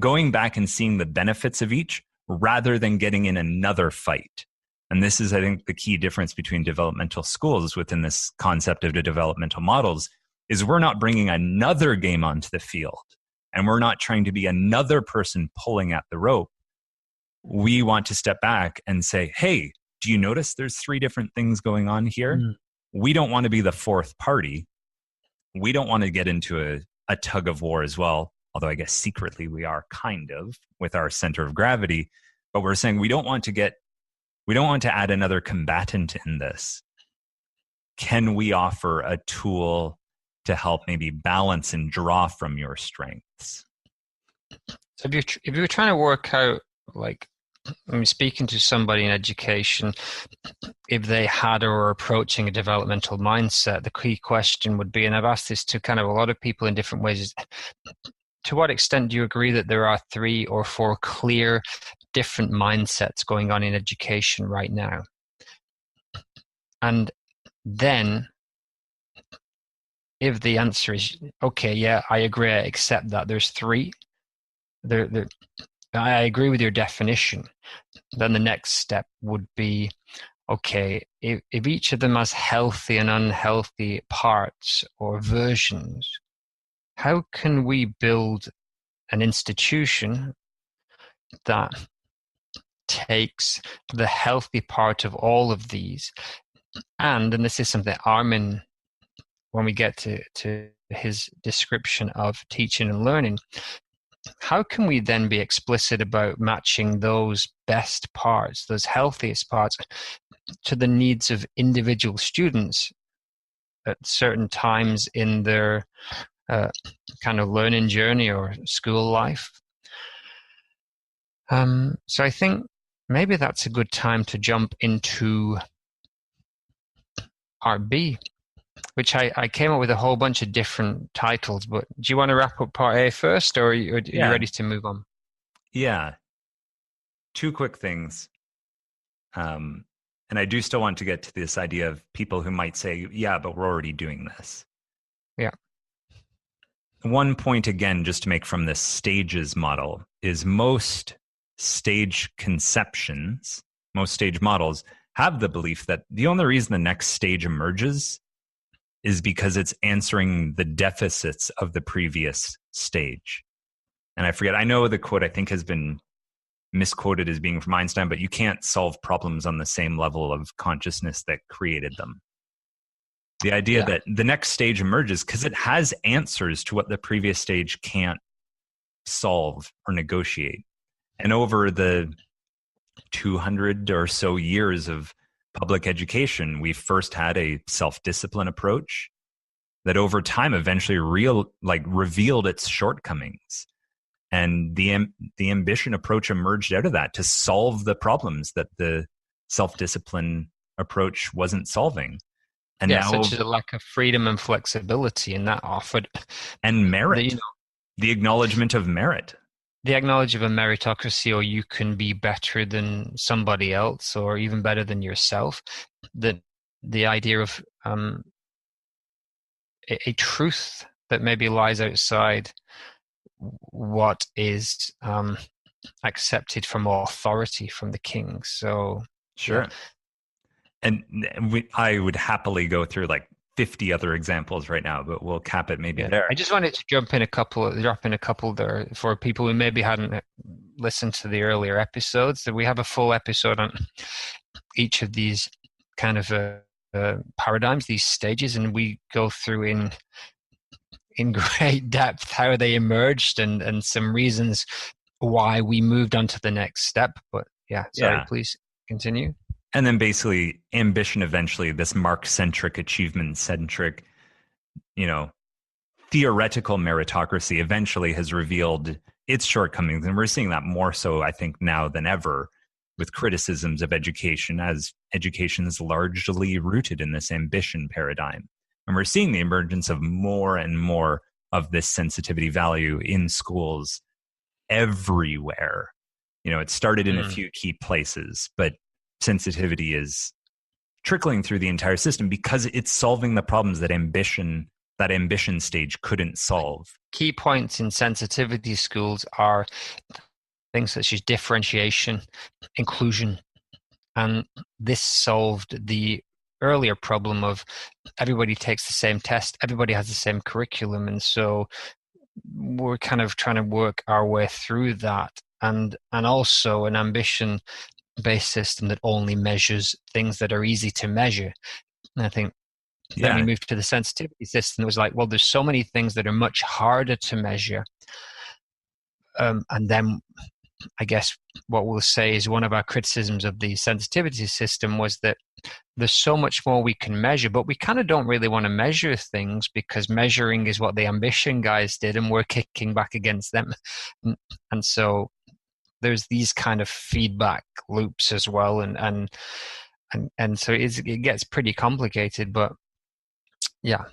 going back and seeing the benefits of each rather than getting in another fight. And this is, I think, the key difference between developmental schools within this concept of the developmental models is we're not bringing another game onto the field, and we're not trying to be another person pulling at the rope. We want to step back and say, hey, do you notice there's three different things going on here? We don't want to be the fourth party. We don't want to get into a tug of war as well, although I guess secretly we are kind of with our center of gravity. But we're saying we don't want to add another combatant in this. Can we offer a tool to help maybe balance and draw from your strengths? So if you were trying to work out, like, speaking to somebody in education, if they had or were approaching a developmental mindset, the key question would be, and I've asked this to kind of a lot of people in different ways, is to what extent do you agree that there are 3 or 4 clear different mindsets going on in education right now? And then if the answer is, okay, yeah, I agree, I accept that there's 3, I agree with your definition, then the next step would be, okay, if each of them has healthy and unhealthy parts or versions, how can we build an institution that takes the healthy part of all of these, and this is something Armin, when we get to his description of teaching and learning, how can we then be explicit about matching those best parts, those healthiest parts, to the needs of individual students at certain times in their kind of learning journey or school life? So I think maybe that's a good time to jump into Part B, which I came up with a whole bunch of different titles, but do you want to wrap up Part A first, or are you ready to move on? Yeah. 2 quick things. And I do still want to get to this idea of people who might say, yeah, but we're already doing this. Yeah. One point, again, just to make from this stages model, is most stage conceptions, most stage models have the belief that the only reason the next stage emerges is because it's answering the deficits of the previous stage. And I forget, I know the quote I think has been misquoted as being from Einstein, but you can't solve problems on the same level of consciousness that created them. The idea that the next stage emerges because it has answers to what the previous stage can't solve or negotiate. And over the 200 or so years of public education, we first had a self-discipline approach that over time eventually revealed its shortcomings. And the ambition approach emerged out of that to solve the problems that the self-discipline approach wasn't solving. And now, such as a lack of freedom and flexibility, and that offered and merit, the acknowledgement of merit, the acknowledgement of a meritocracy, or you can be better than somebody else, or even better than yourself. The idea of a truth that maybe lies outside what is accepted from authority from the king. So sure. Yeah. And I would happily go through like 50 other examples right now, but we'll cap it maybe there. I just wanted to drop in a couple there for people who maybe hadn't listened to the earlier episodes. That we have a full episode on each of these kind of paradigms, these stages, and we go through in great depth how they emerged and some reasons why we moved on to the next step. But please continue. And then basically ambition, eventually this mark-centric, achievement-centric, theoretical meritocracy eventually has revealed its shortcomings. And we're seeing that more so, I think, now than ever with criticisms of education, as education is largely rooted in this ambition paradigm. And we're seeing the emergence of more and more of this sensitivity value in schools everywhere. It started in a few key places, but sensitivity is trickling through the entire system because it's solving the problems that ambition stage couldn't solve. Key points in sensitivity schools are things such as differentiation, inclusion, and this solved the earlier problem of everybody takes the same test, everybody has the same curriculum, and so we're kind of trying to work our way through that, and also an ambition-based system that only measures things that are easy to measure. And I think then we moved to the sensitivity system. It was like, well, there's so many things that are much harder to measure, and then I guess what we'll say is one of our criticisms of the sensitivity system was that there's so much more we can measure, but we kind of don't really want to measure things because measuring is what the ambition guys did, and we're kicking back against them. And so there's these kind of feedback loops as well, and so it gets pretty complicated. But yeah,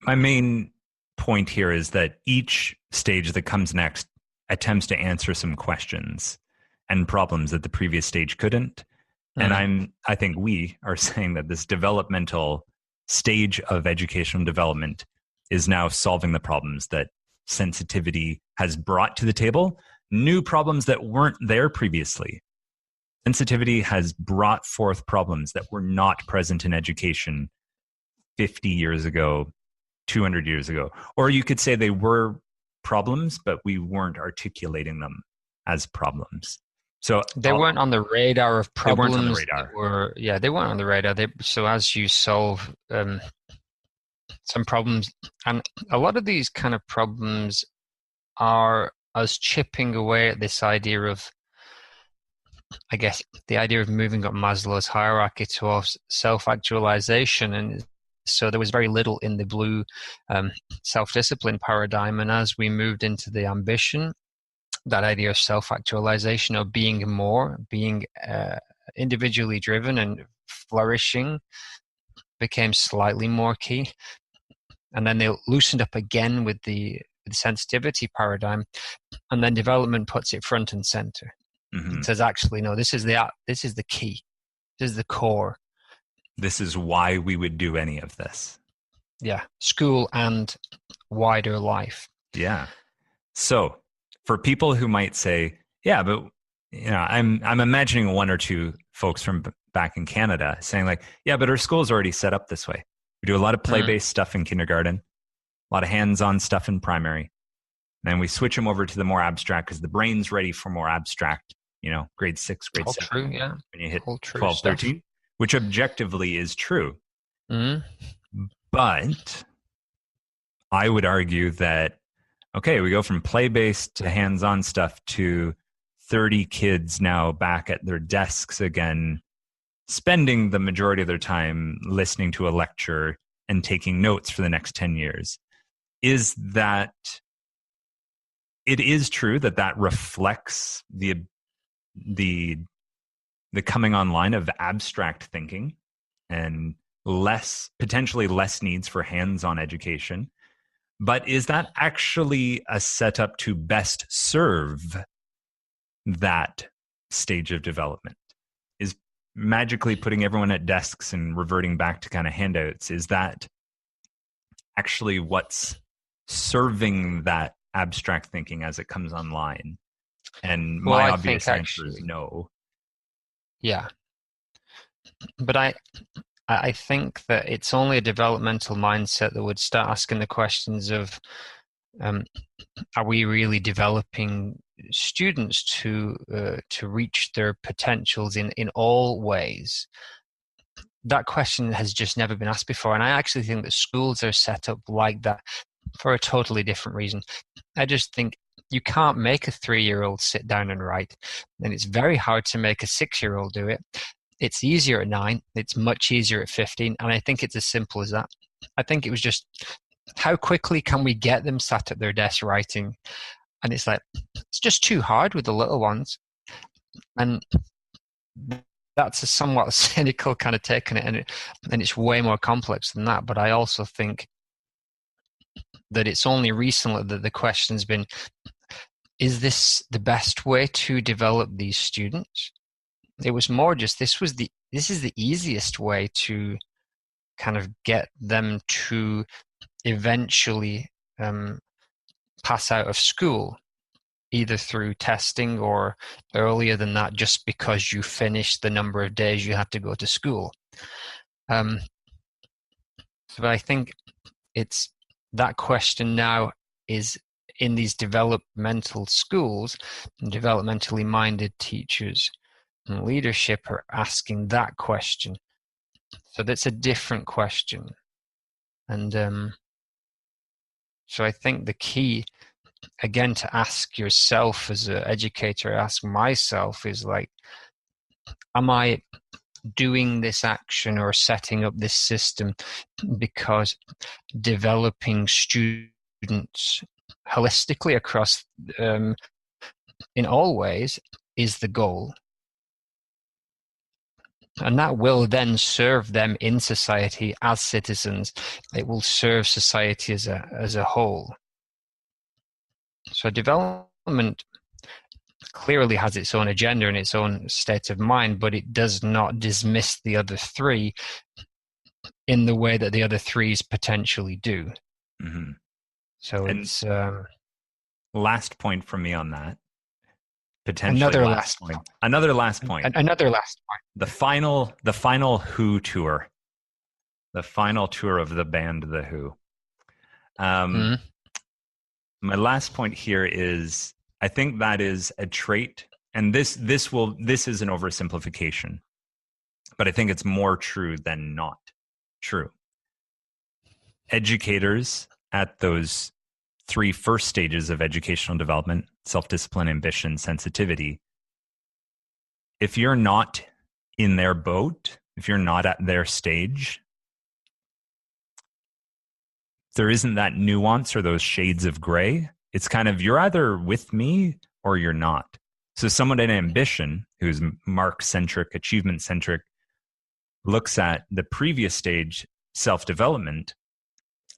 my main point here is that each stage that comes next attempts to answer some questions and problems that the previous stage couldn't. And I think we are saying that this developmental stage of educational development is now solving the problems that sensitivity has brought to the table, new problems that weren't there previously. Sensitivity has brought forth problems that were not present in education 50 years ago, 200 years ago. Or you could say they were problems, but we weren't articulating them as problems. So they weren't on the radar of problems. They weren't on the radar. They weren't on the radar. So as you solve some problems, and a lot of these kind of problems are us chipping away at this idea of, I guess, the idea of moving up Maslow's hierarchy towards self-actualization. And so there was very little in the blue self-discipline paradigm. And as we moved into the ambition, that idea of self-actualization, of being more, being individually driven and flourishing, became slightly more key. And then they loosened up again with the sensitivity paradigm, and then development puts it front and center. It says, actually, no, this is the key. This is the core. This is why we would do any of this. Yeah, school and wider life. Yeah. So for people who might say, yeah, but I'm imagining one or two folks from back in Canada saying like, yeah, but our school's already set up this way. We do a lot of play-based stuff in kindergarten, a lot of hands-on stuff in primary. And then we switch them over to the more abstract because the brain's ready for more abstract, grade 6, grade All 7. true, yeah. When you hit All true 12, stuff. 13, which objectively is true. Mm-hmm. But I would argue that, okay, we go from play-based to hands-on stuff to 30 kids now back at their desks again, spending the majority of their time listening to a lecture and taking notes for the next 10 years. Is that it is true that reflects the coming online of abstract thinking and potentially less needs for hands-on education. But is that actually a setup to best serve that stage of development? Is magically putting everyone at desks and reverting back to kind of handouts, is that actually what's serving that abstract thinking as it comes online? And my obvious answer is no. Yeah. But I think that it's only a developmental mindset that would start asking the questions of, are we really developing students to reach their potentials in all ways? That question has just never been asked before. And I actually think that schools are set up like that for a totally different reason. I just think you can't make a 3-year-old sit down and write. And it's very hard to make a 6-year-old do it. It's easier at 9. It's much easier at 15. And I think it's as simple as that. I think it was just, how quickly can we get them sat at their desk writing? And it's like, it's just too hard with the little ones. And that's a somewhat cynical kind of take on it. And it's way more complex than that. But I also think that it's only recently that the question's been, is this the best way to develop these students? It was more just, this is the easiest way to kind of get them to eventually pass out of school, either through testing or earlier than that, just because you finished the number of days you had to go to school. So I think it's that question now is in these developmental schools, and developmentally minded teachers and leadership are asking that question. So that's a different question. And so I think the key, again, to ask yourself as an educator, ask myself is like, am I doing this action or setting up this system because developing students holistically across in all ways is the goal? And that will then serve them in society as citizens. It will serve society as a whole. So development clearly has its own agenda and its own state of mind, but it does not dismiss the other three in the way that the other threes potentially do. Mm-hmm. So and it's last point from me on that. Another last point. Another last point. The final Who tour. The final tour of the band The Who. My last point here is, I think that is a trait, and this is an oversimplification, but I think it's more true than not true. Educators at those 3 first stages of educational development, self-discipline, ambition, sensitivity, if you're not in their boat, if you're not at their stage, there isn't that nuance or those shades of gray. It's kind of, you're either with me or you're not. So someone in ambition, who's mark-centric, achievement-centric, looks at the previous stage, self-development,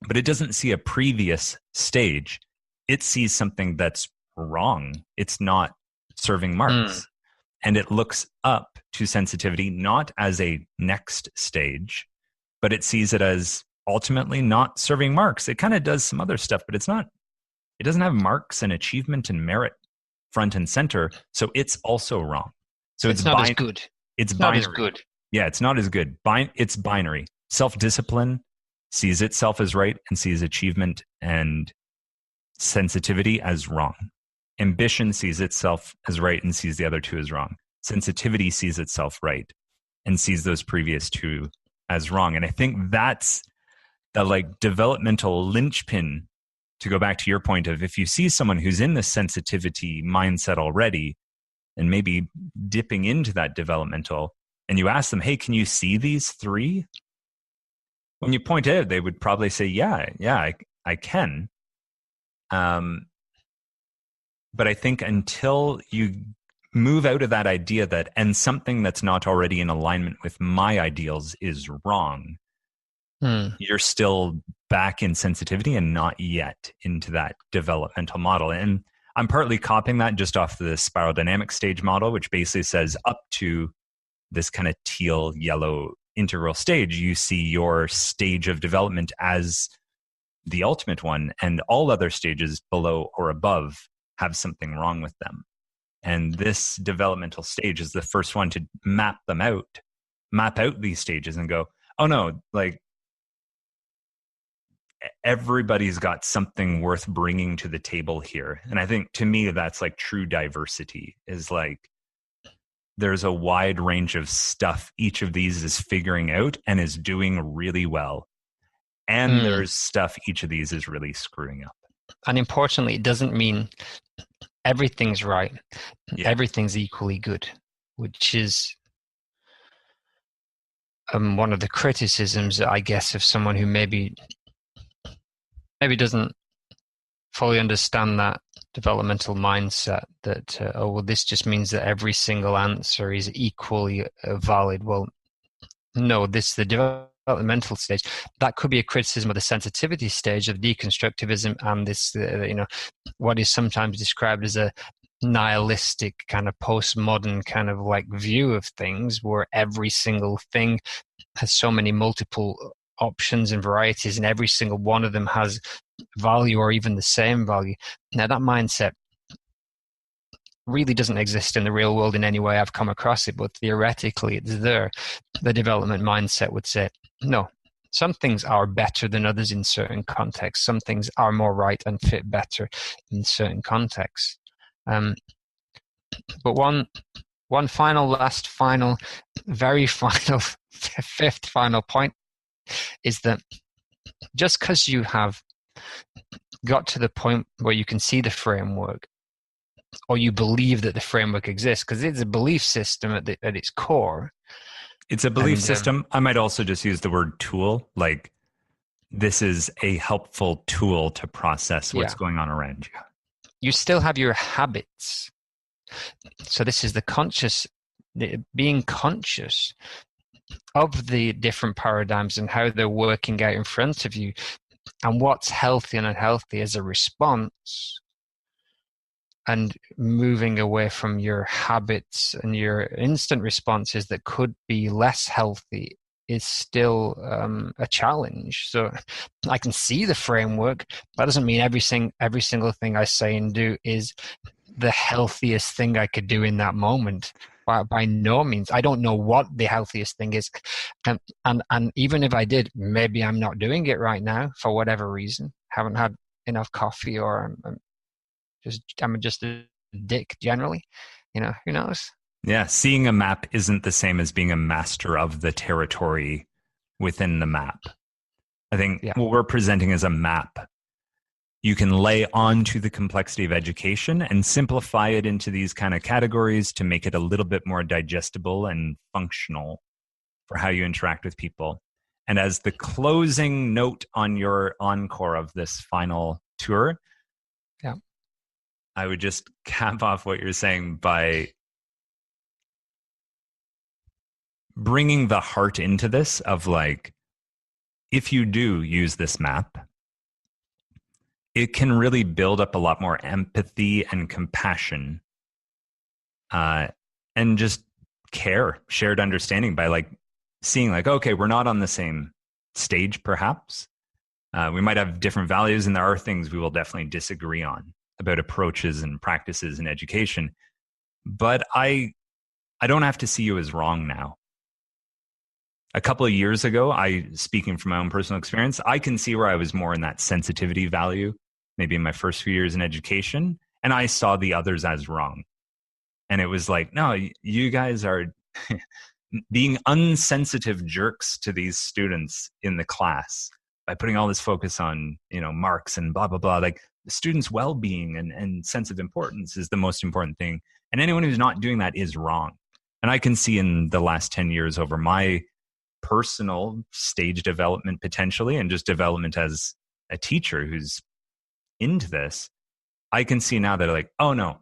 but it doesn't see a previous stage. It sees something that's wrong. It's not serving marks. And it looks up to sensitivity not as a next stage, but it sees it as ultimately not serving marks. It kind of does some other stuff, but it doesn't have marks and achievement and merit front and center. So it's also wrong. So it's not as good. It's not binary. as good. Yeah, it's not as good. It's binary. Self-discipline sees itself as right and sees achievement and sensitivity as wrong. Ambition sees itself as right and sees the other two as wrong. Sensitivity sees itself right and sees those previous two as wrong. And I think that's the like developmental linchpin, to go back to your point of, if you see someone who's in the sensitivity mindset already and maybe dipping into that developmental, and you ask them, hey, can you see these three? When you point out, they would probably say, yeah, I can. But I think until you move out of that idea that, and something that's not already in alignment with my ideals is wrong, you're still back in sensitivity and not yet into that developmental model. And I'm partly copying that just off the spiral dynamic stage model, which basically says up to this kind of teal yellow integral stage, you see your stage of development as the ultimate one, and all other stages below or above have something wrong with them. And this developmental stage is the first one to map out these stages and go, oh no, like everybody's got something worth bringing to the table here. And I think to me, that's like true diversity, is like, there's a wide range of stuff each of these is figuring out and is doing really well. And there's stuff each of these is really screwing up. And importantly, it doesn't mean everything's right. Yeah. Everything's equally good, which is one of the criticisms, I guess, of someone who maybe doesn't fully understand that developmental mindset, that this just means that every single answer is equally valid. Well, no, the developmental stage, that could be a criticism of the sensitivity stage of deconstructivism, and this what is sometimes described as a nihilistic kind of postmodern kind of like view of things, where every single thing has so many multiple options and varieties, and every single one of them has value or even the same value. Now, that mindset really doesn't exist in the real world in any way I've come across it, but theoretically it's there. The development mindset would say, no, some things are better than others in certain contexts. Some things are more right and fit better in certain contexts. But one very final, fifth final point is that just because you have got to the point where you can see the framework, or you believe that the framework exists, because it's a belief system at its core. It's a belief system. I might also just use the word tool. Like, this is a helpful tool to process what's going on around you. You still have your habits. So this is being conscious of the different paradigms and how they're working out in front of you, and what's healthy and unhealthy as a response, and moving away from your habits and your instant responses that could be less healthy is still a challenge. So I can see the framework. That doesn't mean every single thing I say and do is the healthiest thing I could do in that moment. By no means. I don't know what the healthiest thing is. And even if I did, maybe I'm not doing it right now for whatever reason. Haven't had enough coffee, or I'm just a dick generally. Who knows? Yeah, seeing a map isn't the same as being a master of the territory within the map. I think what we're presenting is a map. You can lay onto the complexity of education and simplify it into these kind of categories to make it a little bit more digestible and functional for how you interact with people. And as the closing note on your encore of this final tour, I would just cap off what you're saying by bringing the heart into this of like, if you do use this map, it can really build up a lot more empathy and compassion and just shared understanding by like seeing like, okay, we're not on the same stage, perhaps. We might have different values, and there are things we will definitely disagree on about approaches and practices in education. But I don't have to see you as wrong now. A couple of years ago, speaking from my own personal experience, I can see where I was more in that sensitivity value, maybe in my first few years in education, and I saw the others as wrong. And it was like, no, you guys are being unsensitive jerks to these students in the class by putting all this focus on, marks and blah, blah, blah. Like the students' well-being and sense of importance is the most important thing. And anyone who's not doing that is wrong. And I can see in the last 10 years over my personal stage development potentially and just development as a teacher who's into this, I can see now that like, oh no,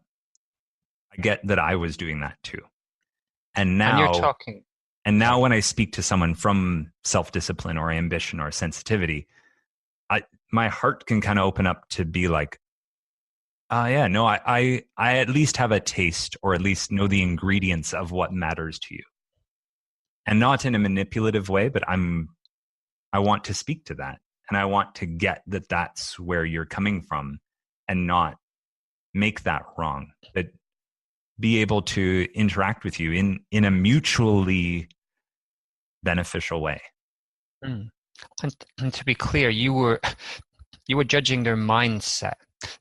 I get that I was doing that too. And you're talking. And now when I speak to someone from self-discipline or ambition or sensitivity, my heart can kind of open up to be like, yeah, no, I at least have a taste or at least know the ingredients of what matters to you. And not in a manipulative way, but I want to speak to that. And I want to get that that's where you're coming from and not make that wrong. But be able to interact with you in a mutually beneficial way. Mm. And to be clear, you were judging their mindset.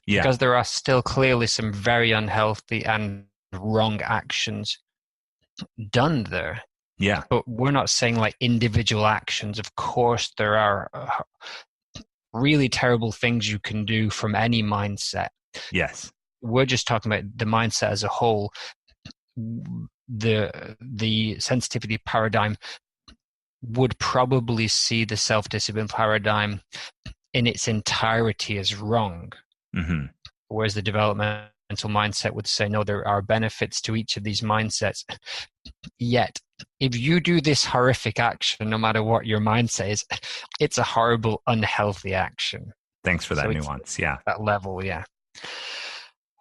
Yeah. Because there are still clearly some very unhealthy and wrong actions done there. Yeah. But we're not saying like individual actions. Of course, there are really terrible things you can do from any mindset. Yes. We're just talking about the mindset as a whole. The sensitivity paradigm would probably see the self-discipline paradigm in its entirety as wrong. Mm-hmm. Whereas the developmental mindset would say, no, there are benefits to each of these mindsets. Yet, if you do this horrific action, no matter what your mindset is, it's a horrible, unhealthy action. Thanks for that nuance. Yeah. That level, yeah.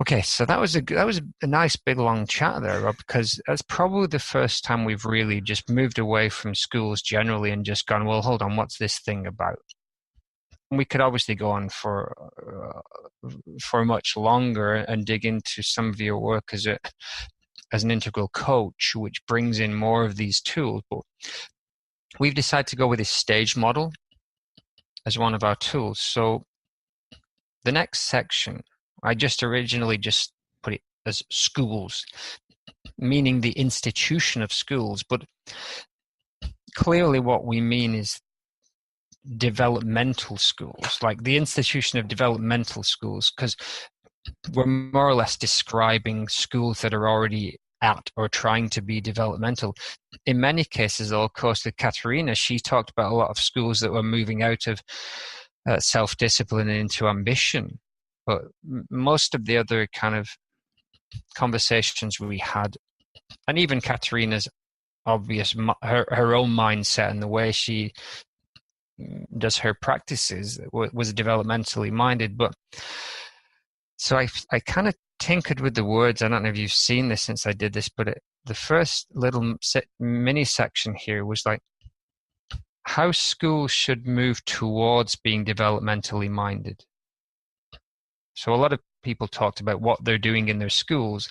Okay, so that was a nice big long chat there, Rob, because that's probably the first time we've really just moved away from schools generally and just gone, well, hold on, what's this thing about? And we could obviously go on for much longer and dig into some of your work as an integral coach, which brings in more of these tools. But we've decided to go with this stage model as one of our tools. So the next section, I just originally just put it as schools, meaning the institution of schools. But clearly what we mean is developmental schools, like the institution of developmental schools, because we're more or less describing schools that are already at or trying to be developmental. In many cases, of course, with Katerina, she talked about a lot of schools that were moving out of self-discipline and into ambition. But most of the other kind of conversations we had, and even Katerina's obvious, her own mindset and the way she does her practices was developmentally minded. But so I kind of tinkered with the words. I don't know if you've seen this since I did this, but the first little mini section here was like how schools should move towards being developmentally minded. So a lot of people talked about what they're doing in their schools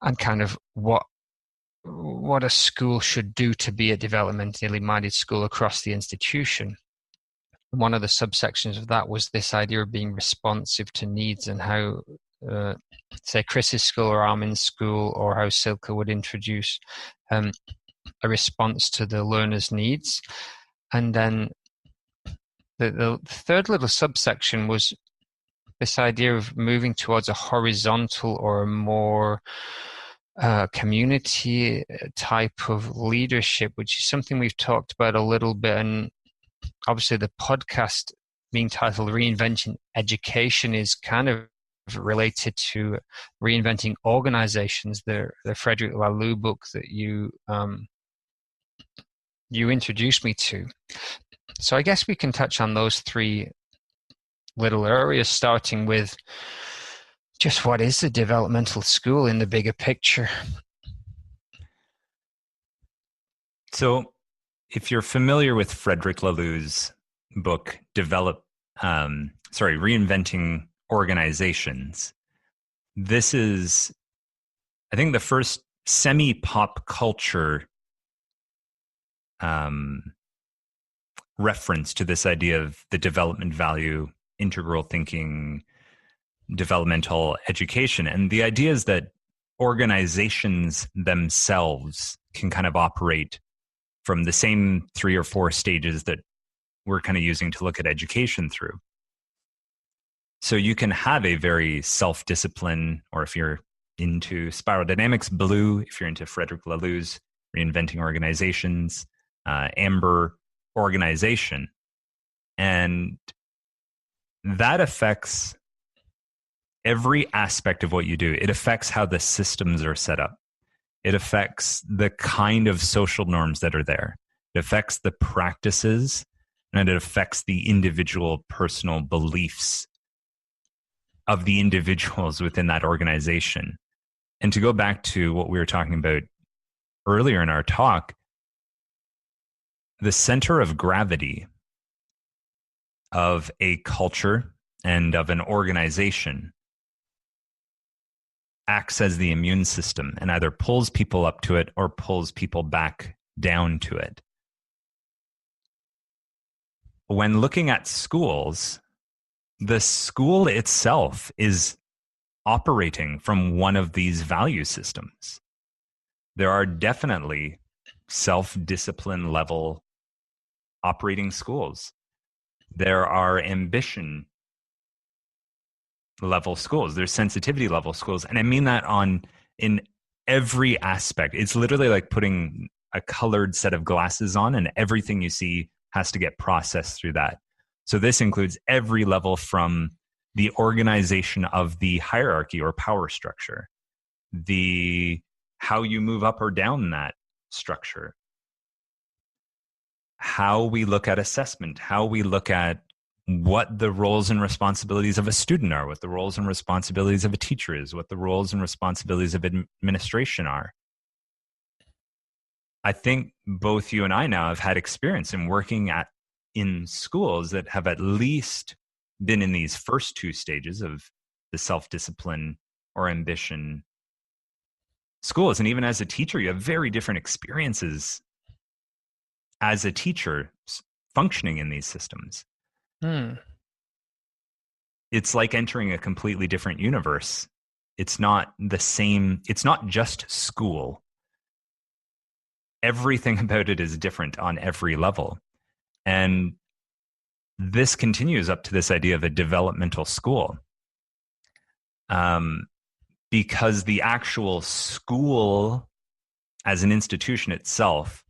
and kind of what a school should do to be a developmentally minded school across the institution. One of the subsections of that was this idea of being responsive to needs and how, say, Chris's school or Armin's school, or how Silke would introduce a response to the learner's needs. And then the third little subsection was this idea of moving towards a horizontal or a more community type of leadership, which is something we've talked about a little bit. And obviously the podcast being titled Reinventing Education is kind of related to reinventing organizations, the Frederick Laloux book that you introduced me to. So I guess we can touch on those three little areas, starting with just what is a developmental school in the bigger picture. So, if you're familiar with Frederick Laloux's book, Reinventing Organizations, this is, I think, the first semi-pop culture reference to this idea of the development value, integral thinking, developmental education. And the idea is that organizations themselves can kind of operate from the same 3 or 4 stages that we're kind of using to look at education through. So you can have a very self-discipline, or if you're into spiral dynamics, blue, if you're into Frederick Laloux's Reinventing Organizations, amber organization. And that affects every aspect of what you do. It affects how the systems are set up. It affects the kind of social norms that are there. It affects the practices, and it affects the individual personal beliefs of the individuals within that organization. And to go back to what we were talking about earlier in our talk, the center of gravity of a culture and of an organization acts as the immune system and either pulls people up to it or pulls people back down to it. When looking at schools, the school itself is operating from one of these value systems. There are definitely self-discipline level operating schools. There are ambition level schools. There's sensitivity level schools. And I mean that in every aspect. It's literally like putting a colored set of glasses on, and everything you see has to get processed through that. So this includes every level from the organization of the hierarchy or power structure, how you move up or down that structure, how we look at assessment, how we look at what the roles and responsibilities of a student are, what the roles and responsibilities of a teacher is, what the roles and responsibilities of administration are. I think both you and I now have had experience in working in schools that have at least been in these first 2 stages of the self-discipline or ambition schools. And even as a teacher, you have very different experiences as a teacher functioning in these systems. It's like entering a completely different universe. It's not the same. It's not just school. Everything about it is different on every level. And this continues up to this idea of a developmental school. Because the actual school as an institution itself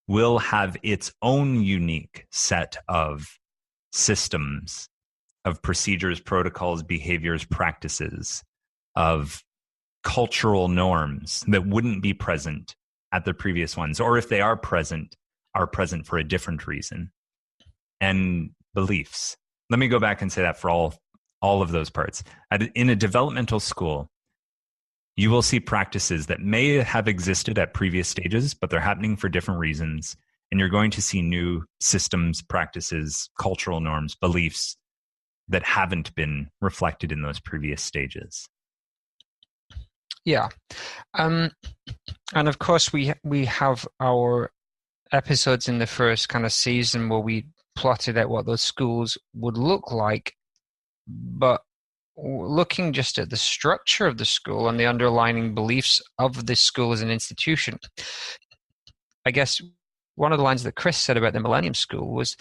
will have its own unique set of systems, of procedures, protocols, behaviors, practices, of cultural norms that wouldn't be present at the previous ones, or if they are present for a different reason, and beliefs. Let me go back and say that for all of those parts. In a developmental school, you will see practices that may have existed at previous stages, but they're happening for different reasons. And you're going to see new systems, practices, cultural norms, beliefs that haven't been reflected in those previous stages. Yeah. And of course, we have our episodes in the first kind of season where we plotted out what those schools would look like. But looking just at the structure of the school and the underlying beliefs of this school as an institution, I guess one of the lines that Chris said about the Millennium School was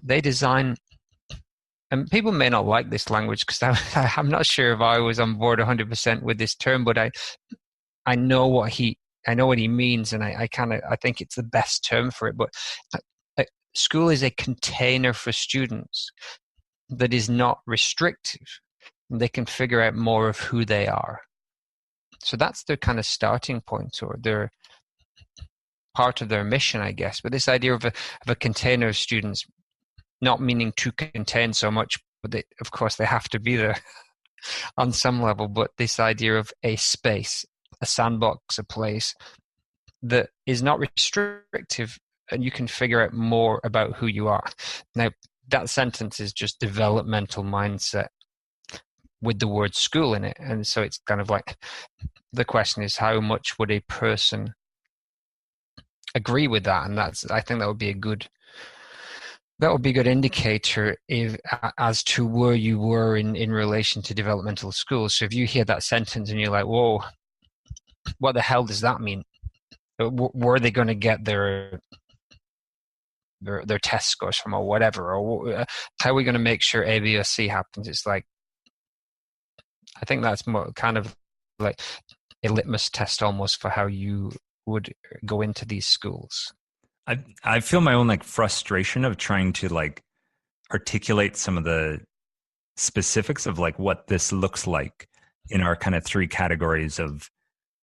they design, and people may not like this language because I'm not sure if I was on board 100% with this term, but I know what he means, and I think it's the best term for it. But school is a container for students that is not restrictive. They can figure out more of who they are. So that's their kind of starting point, or their part of their mission, I guess. But this idea of a container of students, not meaning to contain so much, but of course they have to be there on some level. But this idea of a space, a sandbox, a place that is not restrictive, and you can figure out more about who you are. Now, that sentence is just developmental mindset with the word school in it. And so it's kind of like, the question is, how much would a person agree with that? And I think that would be a good indicator as to where you were in relation to developmental schools. So if you hear that sentence and you're like, whoa, what the hell does that mean? Where are they going to get their test scores from, or whatever? Or how are we going to make sure A, B, or C happens? It's like, I think that's more kind of like a litmus test almost for how you would go into these schools. I feel my own like frustration of trying to like articulate some of the specifics of like what this looks like in our kind of three categories of,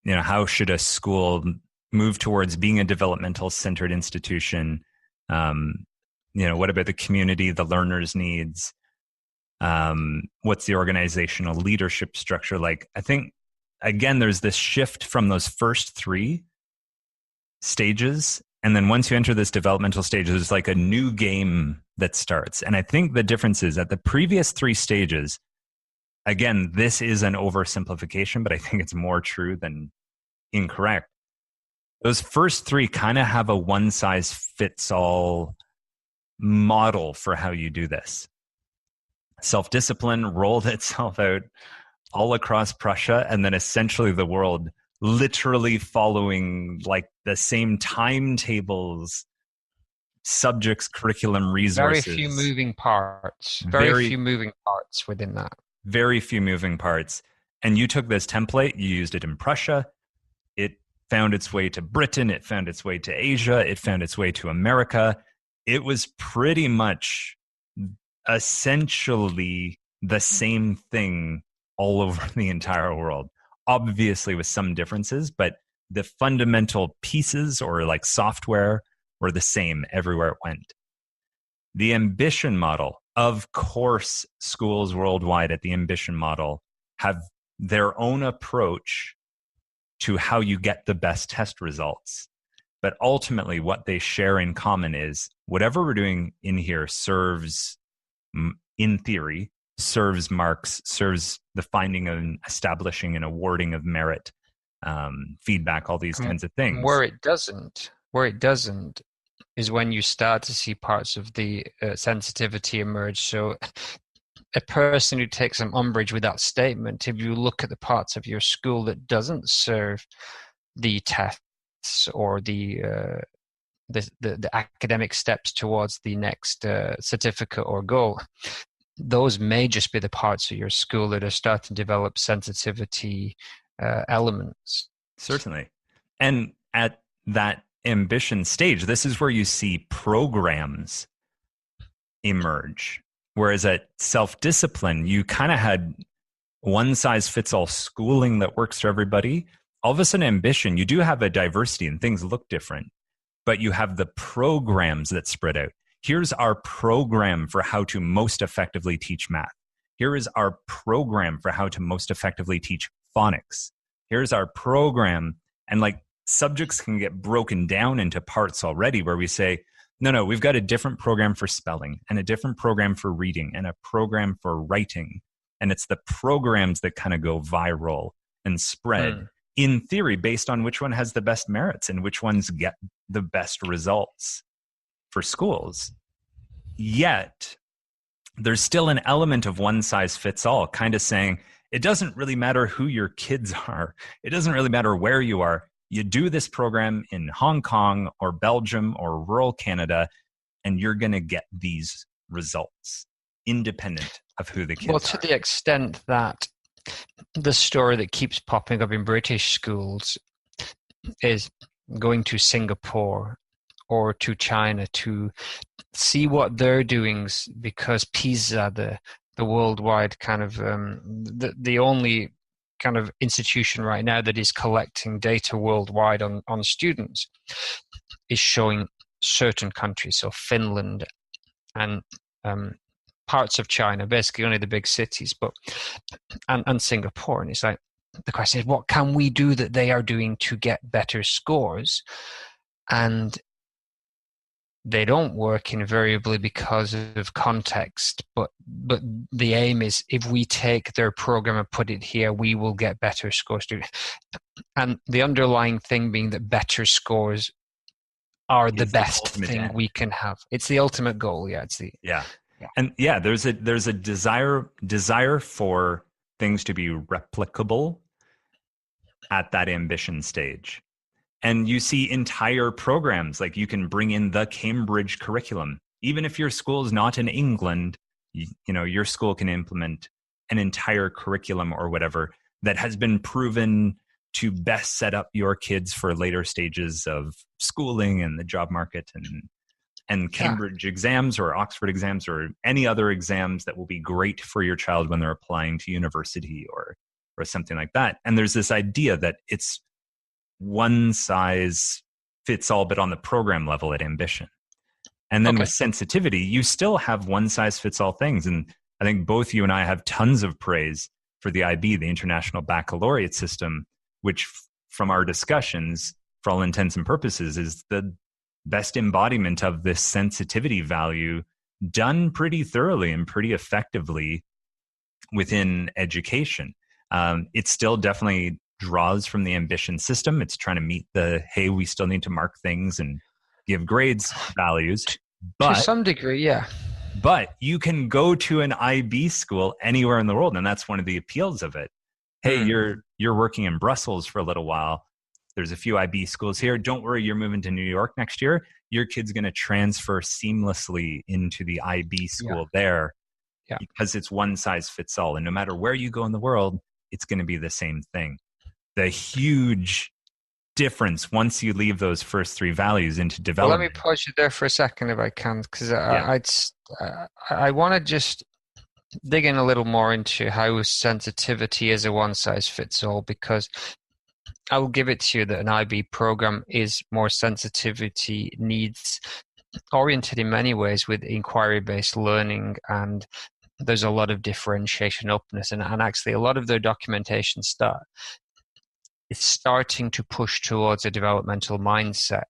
you know, how should a school move towards being a developmental centered institution? You know, what about the community, the learner's needs? What's the organizational leadership structure like? I think, again, there's this shift from those first three stages. And then once you enter this developmental stage, there's like a new game that starts. And I think the difference is at the previous three stages, again, this is an oversimplification, but I think it's more true than incorrect. Those first three kind of have a one-size-fits-all model for how you do this. Self-discipline rolled itself out all across Prussia, and then essentially the world literally following like the same timetables, subjects, curriculum, resources. Very few moving parts. Very few moving parts within that. Very few moving parts. And you took this template, you used it in Prussia. It found its way to Britain. It found its way to Asia. It found its way to America. It was pretty much essentially the same thing all over the entire world. Obviously with some differences, but the fundamental pieces or like software were the same everywhere it went. The ambition model, of course, schools worldwide at the ambition model have their own approach to how you get the best test results. But ultimately what they share in common is whatever we're doing in here serves, in theory, serves marks, serves the finding and establishing and awarding of merit, feedback, all these kinds of things. Where it doesn't is when you start to see parts of the sensitivity emerge. So a person who takes some umbrage with that statement, if you look at the parts of your school that doesn't serve the tests or the academic steps towards the next certificate or goal, those may just be the parts of your school that are starting to develop sensitivity elements. Certainly. And at that ambition stage, this is where you see programs emerge. Whereas at self-discipline, you kind of had one-size-fits-all schooling that works for everybody. All of a sudden, ambition, you do have a diversity and things look different, but you have the programs that spread out. Here's our program for how to most effectively teach math. Here is our program for how to most effectively teach phonics. Here's our program. And like subjects can get broken down into parts already where we say, no, we've got a different program for spelling and a different program for reading and a program for writing. And it's the programs that kind of go viral and spread in theory based on which one has the best merits and which ones get the best results for schools. Yet there's still an element of one size fits all, kind of saying it doesn't really matter who your kids are. It doesn't really matter where you are. You do this program in Hong Kong or Belgium or rural Canada, and you're going to get these results independent of who the kids are. Well, to the extent that the story that keeps popping up in British schools is going to Singapore or to China to see what they're doing, because PISA, the worldwide kind of the only kind of institution right now that is collecting data worldwide on students, is showing certain countries, so Finland and parts of China, basically only the big cities, but and Singapore. And it's like, the question is, what can we do that they are doing to get better scores? And they don't work invariably because of context, but the aim is, if we take their program and put it here, we will get better scores. And the underlying thing being that better scores are the Is the best ultimate thing end. we can have. It's the ultimate goal. Yeah, it's the Yeah. yeah. And yeah, there's a desire for things to be replicable at that ambition stage. And you see entire programs, like you can bring in the Cambridge curriculum. Even if your school is not in England, you know, your school can implement an entire curriculum or whatever that has been proven to best set up your kids for later stages of schooling and the job market, and Cambridge exams or Oxford exams or any other exams that will be great for your child when they're applying to university or something like that. And there's this idea that it's one size fits all, but on the program level at ambition. And then with sensitivity, you still have one size fits all things. And I think both you and I have tons of praise for the IB, the International Baccalaureate System, which from our discussions, for all intents and purposes, is the best embodiment of this sensitivity value done pretty thoroughly and pretty effectively within education. It still definitely draws from the ambition system. It's trying to meet the, hey, we still need to mark things and give grades values. But to some degree, yeah. But you can go to an IB school anywhere in the world, and that's one of the appeals of it. Hey, you're working in Brussels for a little while. There's a few IB schools here. Don't worry, you're moving to New York next year. Your kid's going to transfer seamlessly into the IB school there because it's one size fits all. And no matter where you go in the world, it's going to be the same thing. The huge difference once you leave those first three values into development. Well, let me pause you there for a second if I can, because I want to just dig in a little more into how sensitivity is a one size fits all, because I will give it to you that an IB program is more sensitivity needs oriented in many ways, with inquiry based learning, and there's a lot of differentiation openness, and actually a lot of their documentation it's starting to push towards a developmental mindset.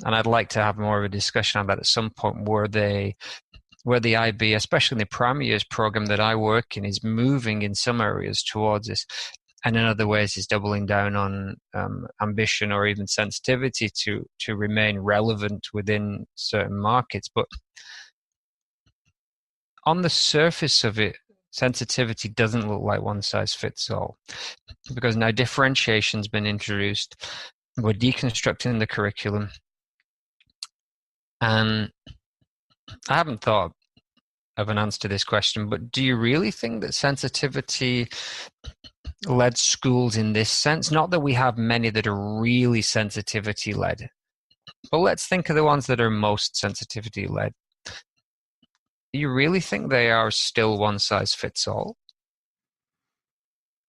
And I'd like to have more of a discussion on that at some point, where the IB, especially in the primary years program that I work in, is moving in some areas towards this, and in other ways is doubling down on ambition or even sensitivity to remain relevant within certain markets. But on the surface of it, sensitivity doesn't look like one size fits all, because now differentiation's been introduced. We're deconstructing the curriculum. And I haven't thought of an answer to this question, but do you really think that sensitivity led schools in this sense? Not that we have many that are really sensitivity led, but let's think of the ones that are most sensitivity led. Do you really think they are still one size fits all?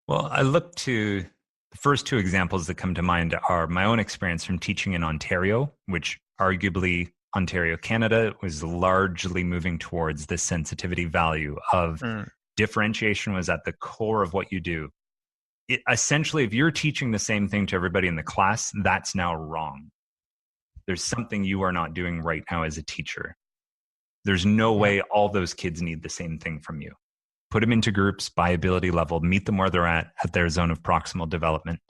Well, I look to the first two examples that come to mind are my own experience from teaching in Ontario, which arguably Ontario, Canada, was largely moving towards this sensitivity value of differentiation was at the core of what you do. Essentially, if you're teaching the same thing to everybody in the class, that's now wrong. There's something you are not doing right now as a teacher. There's no way all those kids need the same thing from you. Put them into groups by ability level, meet them where they're at their zone of proximal development.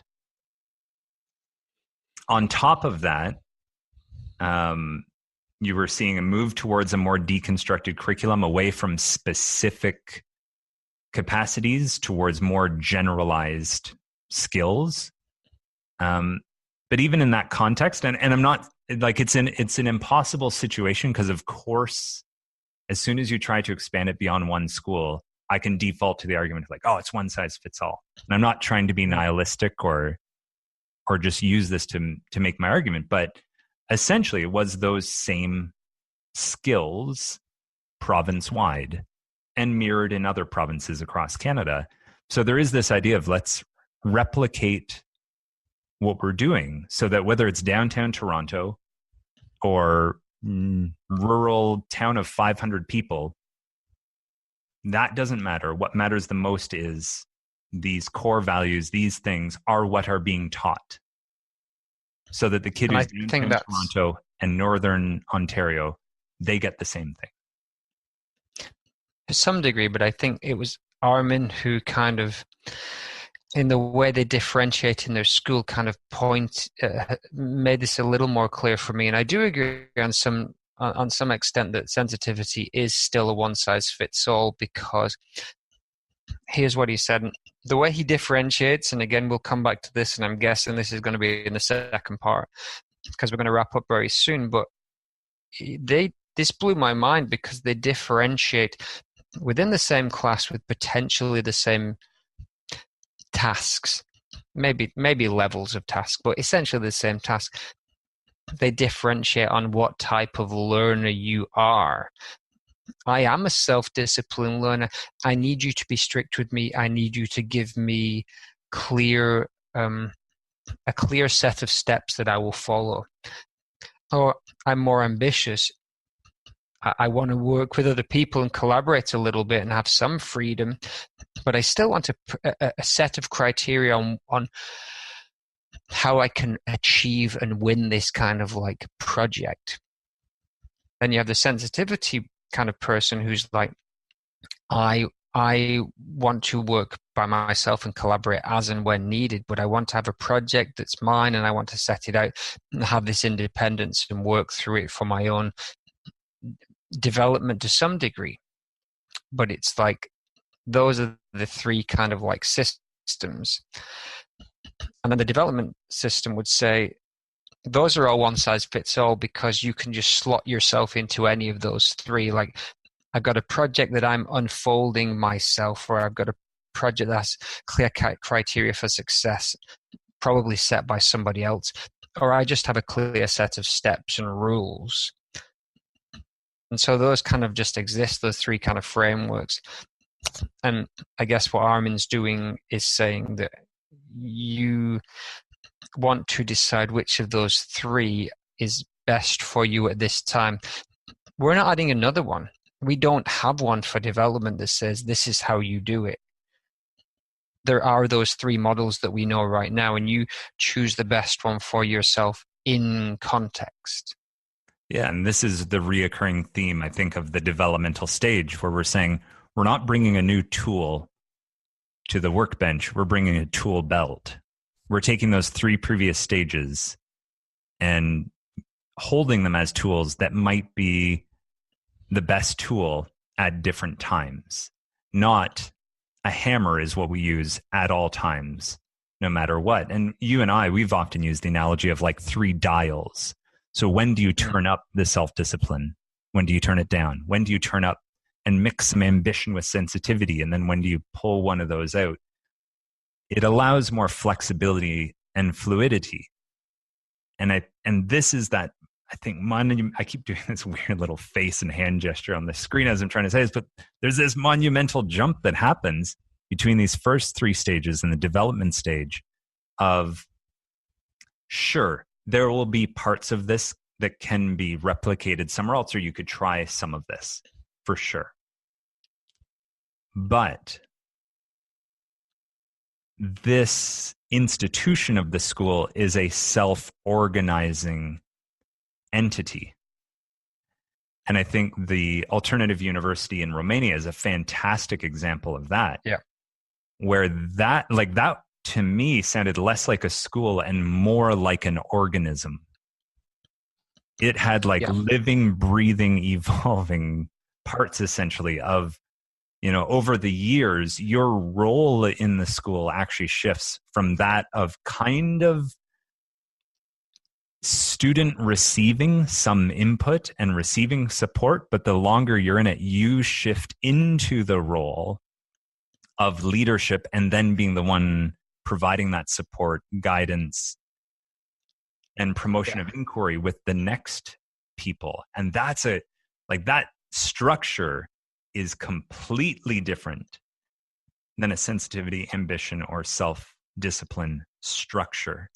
On top of that, you were seeing a move towards a more deconstructed curriculum away from specific capacities towards more generalized skills. But even in that context, and I'm not like it's an impossible situation, because of course, as soon as you try to expand it beyond one school, I can default to the argument of like, oh, it's one size fits all. And I'm not trying to be nihilistic or just use this to make my argument, but essentially it was those same skills province-wide and mirrored in other provinces across Canada. So there is this idea of let's replicate what we're doing so that whether it's downtown Toronto or rural town of 500 people, that doesn't matter. What matters the most is these core values, these things are what are being taught, so that the kid And who's I think in that's Toronto and Northern Ontario, they get the same thing. to some degree, but I think it was Armin who kind of, in the way they differentiate in their school, kind of made this a little more clear for me. And I do agree on some extent that sensitivity is still a one size fits all, because here's what he said. The way he differentiates, and again, we'll come back to this, and I'm guessing this is going to be in the second part because we're going to wrap up very soon. But this blew my mind because they differentiate within the same class with potentially the same tasks, maybe levels of task, but essentially the same task. They differentiate on what type of learner you are. I am a self-disciplined learner. I need you to be strict with me. I need you to give me a clear set of steps that I will follow. Or I'm more ambitious. I want to work with other people and collaborate a little bit and have some freedom, but I still want a set of criteria on how I can achieve and win this kind of like project. Then you have the sensitivity kind of person who's like, I want to work by myself and collaborate as and when needed, but I want to have a project that's mine and I want to set it out and have this independence and work through it for my own development to some degree. But it's like, those are the three kind of like systems. And then the development system would say, those are all one size fits all because you can just slot yourself into any of those three. Like, I've got a project that I'm unfolding myself, or I've got a project that's clear criteria for success, probably set by somebody else, or I just have a clear set of steps and rules. And so those kind of just exist, those three kind of frameworks. And I guess what Armin's doing is saying that you want to decide which of those three is best for you at this time. We're not adding another one. We don't have one for development that says this is how you do it. There are those three models that we know right now, and you choose the best one for yourself in context. Yeah, and this is the reoccurring theme, I think, of the developmental stage, where we're saying we're not bringing a new tool to the workbench, we're bringing a tool belt. We're taking those three previous stages and holding them as tools that might be the best tool at different times. Not a hammer is what we use at all times, no matter what. And you and I, we've often used the analogy of like three dials. So when do you turn up the self-discipline? When do you turn it down? When do you turn up and mix some ambition with sensitivity? And then when do you pull one of those out? It allows more flexibility and fluidity. And this is that, I think, I keep doing this weird little face and hand gesture on the screen as I'm trying to say this, but there's this monumental jump that happens between these first three stages and the development stage of, sure, there will be parts of this that can be replicated somewhere else, or you could try some of this for sure. But this institution of the school is a self-organizing entity. And I think the alternative university in Romania is a fantastic example of that. Yeah. Where that to me sounded less like a school and more like an organism. It had living, breathing, evolving parts essentially of, over the years, your role in the school actually shifts from that of kind of student receiving some input and receiving support, but the longer you're in it, you shift into the role of leadership and then being the one providing that support, guidance, and promotion of inquiry with the next people. And that's that structure is completely different than a sensitivity, ambition, or self-discipline structure.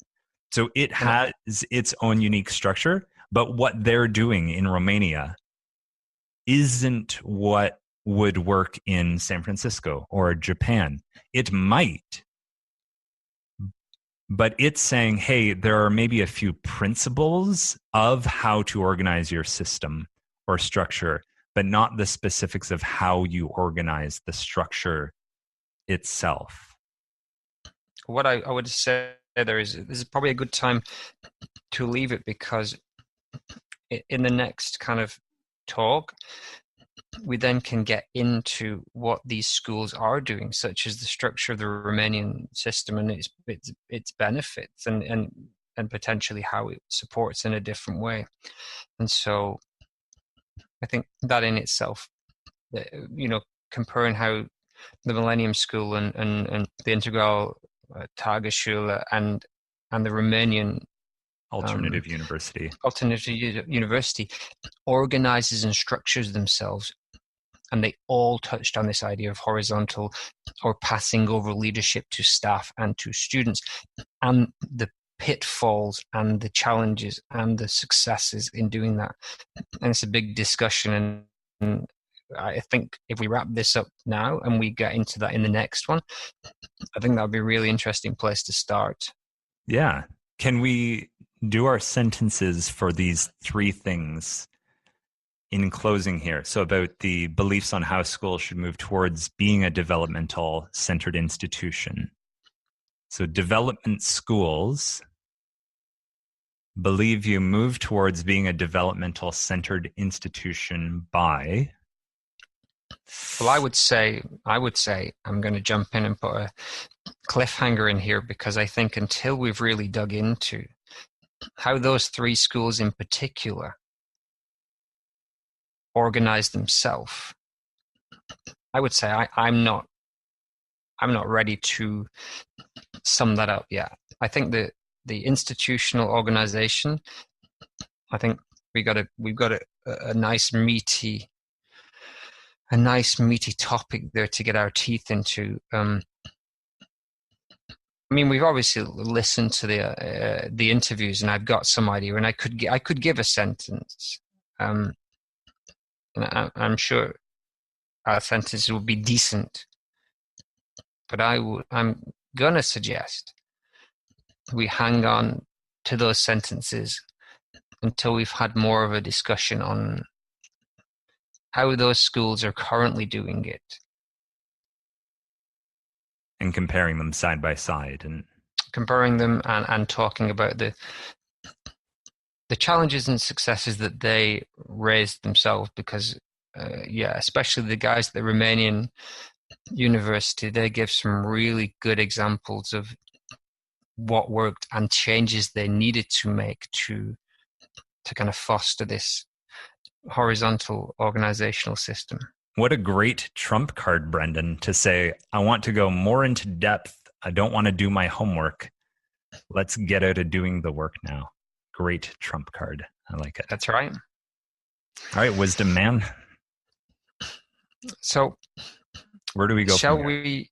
So it has its own unique structure, but what they're doing in Romania isn't what would work in San Francisco or Japan. It might, but it's saying, hey, there are maybe a few principles of how to organize your system or structure, but not the specifics of how you organize the structure itself. What I would say there is, this is probably a good time to leave it, because in the next kind of talk, we then can get into what these schools are doing, such as the structure of the Romanian system and its benefits, and potentially how it supports in a different way. And so I think that in itself, comparing how the Millennium School and the Integral Tagesschule and the Romanian Alternative university organizes and structures themselves, and they all touched on this idea of horizontal or passing over leadership to staff and to students, and the pitfalls and the challenges and the successes in doing that. And it's a big discussion, and I think if we wrap this up now and we get into that in the next one, I think that would be a really interesting place to start. Yeah. Can we do our sentences for these three things in closing here? So about the beliefs on how schools should move towards being a developmental centered institution. So development schools believe you move towards being a developmental centered institution by... Well, I would say I'm going to jump in and put a cliffhanger in here, because I think until we've really dug into how those three schools in particular organize themselves, I would say I'm not ready to sum that up yet. I think that the institutional organization, I think we've got a nice meaty topic there to get our teeth into. I mean, we've obviously listened to the interviews, and I've got some idea, and I could give a sentence, and I'm sure our sentences would be decent, but I'm gonna suggest we hang on to those sentences until we've had more of a discussion on how those schools are currently doing it. And comparing them side by side. And comparing them and talking about the challenges and successes that they raised themselves, because, especially the guys at the Romanian university, they give some really good examples of what worked and changes they needed to make to kind of foster this horizontal organizational system. What a great trump card, Brendan, to say, I want to go more into depth. I don't want to do my homework. Let's get out of doing the work now. Great trump card. I like it. That's right. All right, wisdom man. So where do we go? Shall we?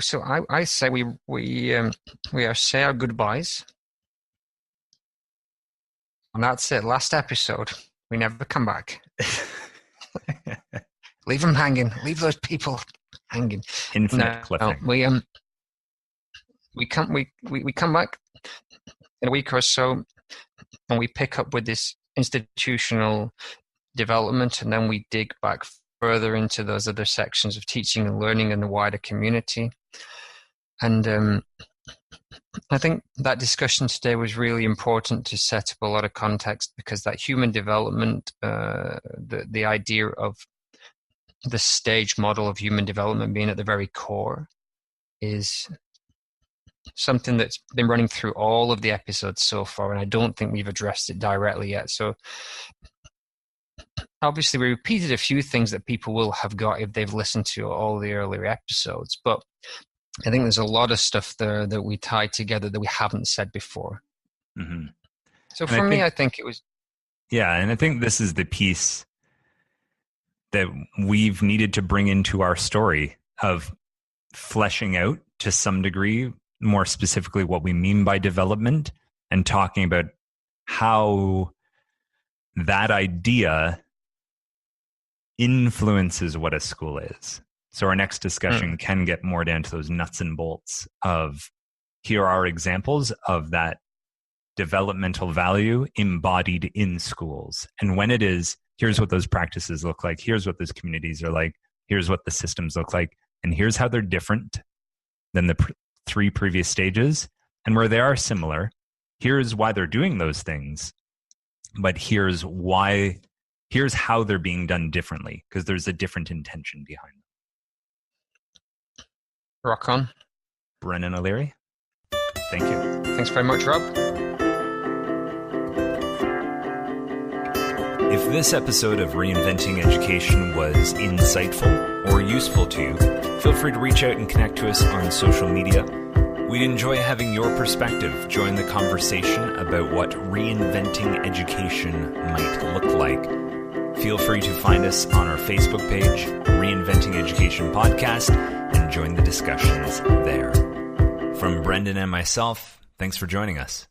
So I say we say our goodbyes, and that's it. Last episode. We never come back. Leave them hanging. Leave those people hanging. Infinite cliffhanger. We come back in a week or so, and we pick up with this institutional development, and then we dig back further into those other sections of teaching and learning in the wider community. And I think that discussion today was really important to set up a lot of context, because that human development, the idea of the stage model of human development being at the very core, is something that's been running through all of the episodes so far, and I don't think we've addressed it directly yet. So obviously we repeated a few things that people will have got if they've listened to all the earlier episodes, but I think there's a lot of stuff there that we tied together that we haven't said before. Mm-hmm. So for me, I think it was... Yeah, and I think this is the piece that we've needed to bring into our story of fleshing out to some degree, more specifically what we mean by development, and talking about how that idea influences what a school is. So our next discussion can get more down to those nuts and bolts of, here are examples of that developmental value embodied in schools. And when it is, here's what those practices look like. Here's what those communities are like. Here's what the systems look like. And here's how they're different than the three previous stages. And where they are similar, here's why they're doing those things. But here's how they're being done differently, because there's a different intention behind them. Rock on. Brennan O'Leary, thank you. Thanks very much, Rob. If this episode of Reinventing Education was insightful or useful to you, feel free to reach out and connect to us on social media. We'd enjoy having your perspective. Join the conversation about what reinventing education might look like. Feel free to find us on our Facebook page, Reinventing Education Podcast, and join the discussions there. From Brendan and myself, thanks for joining us.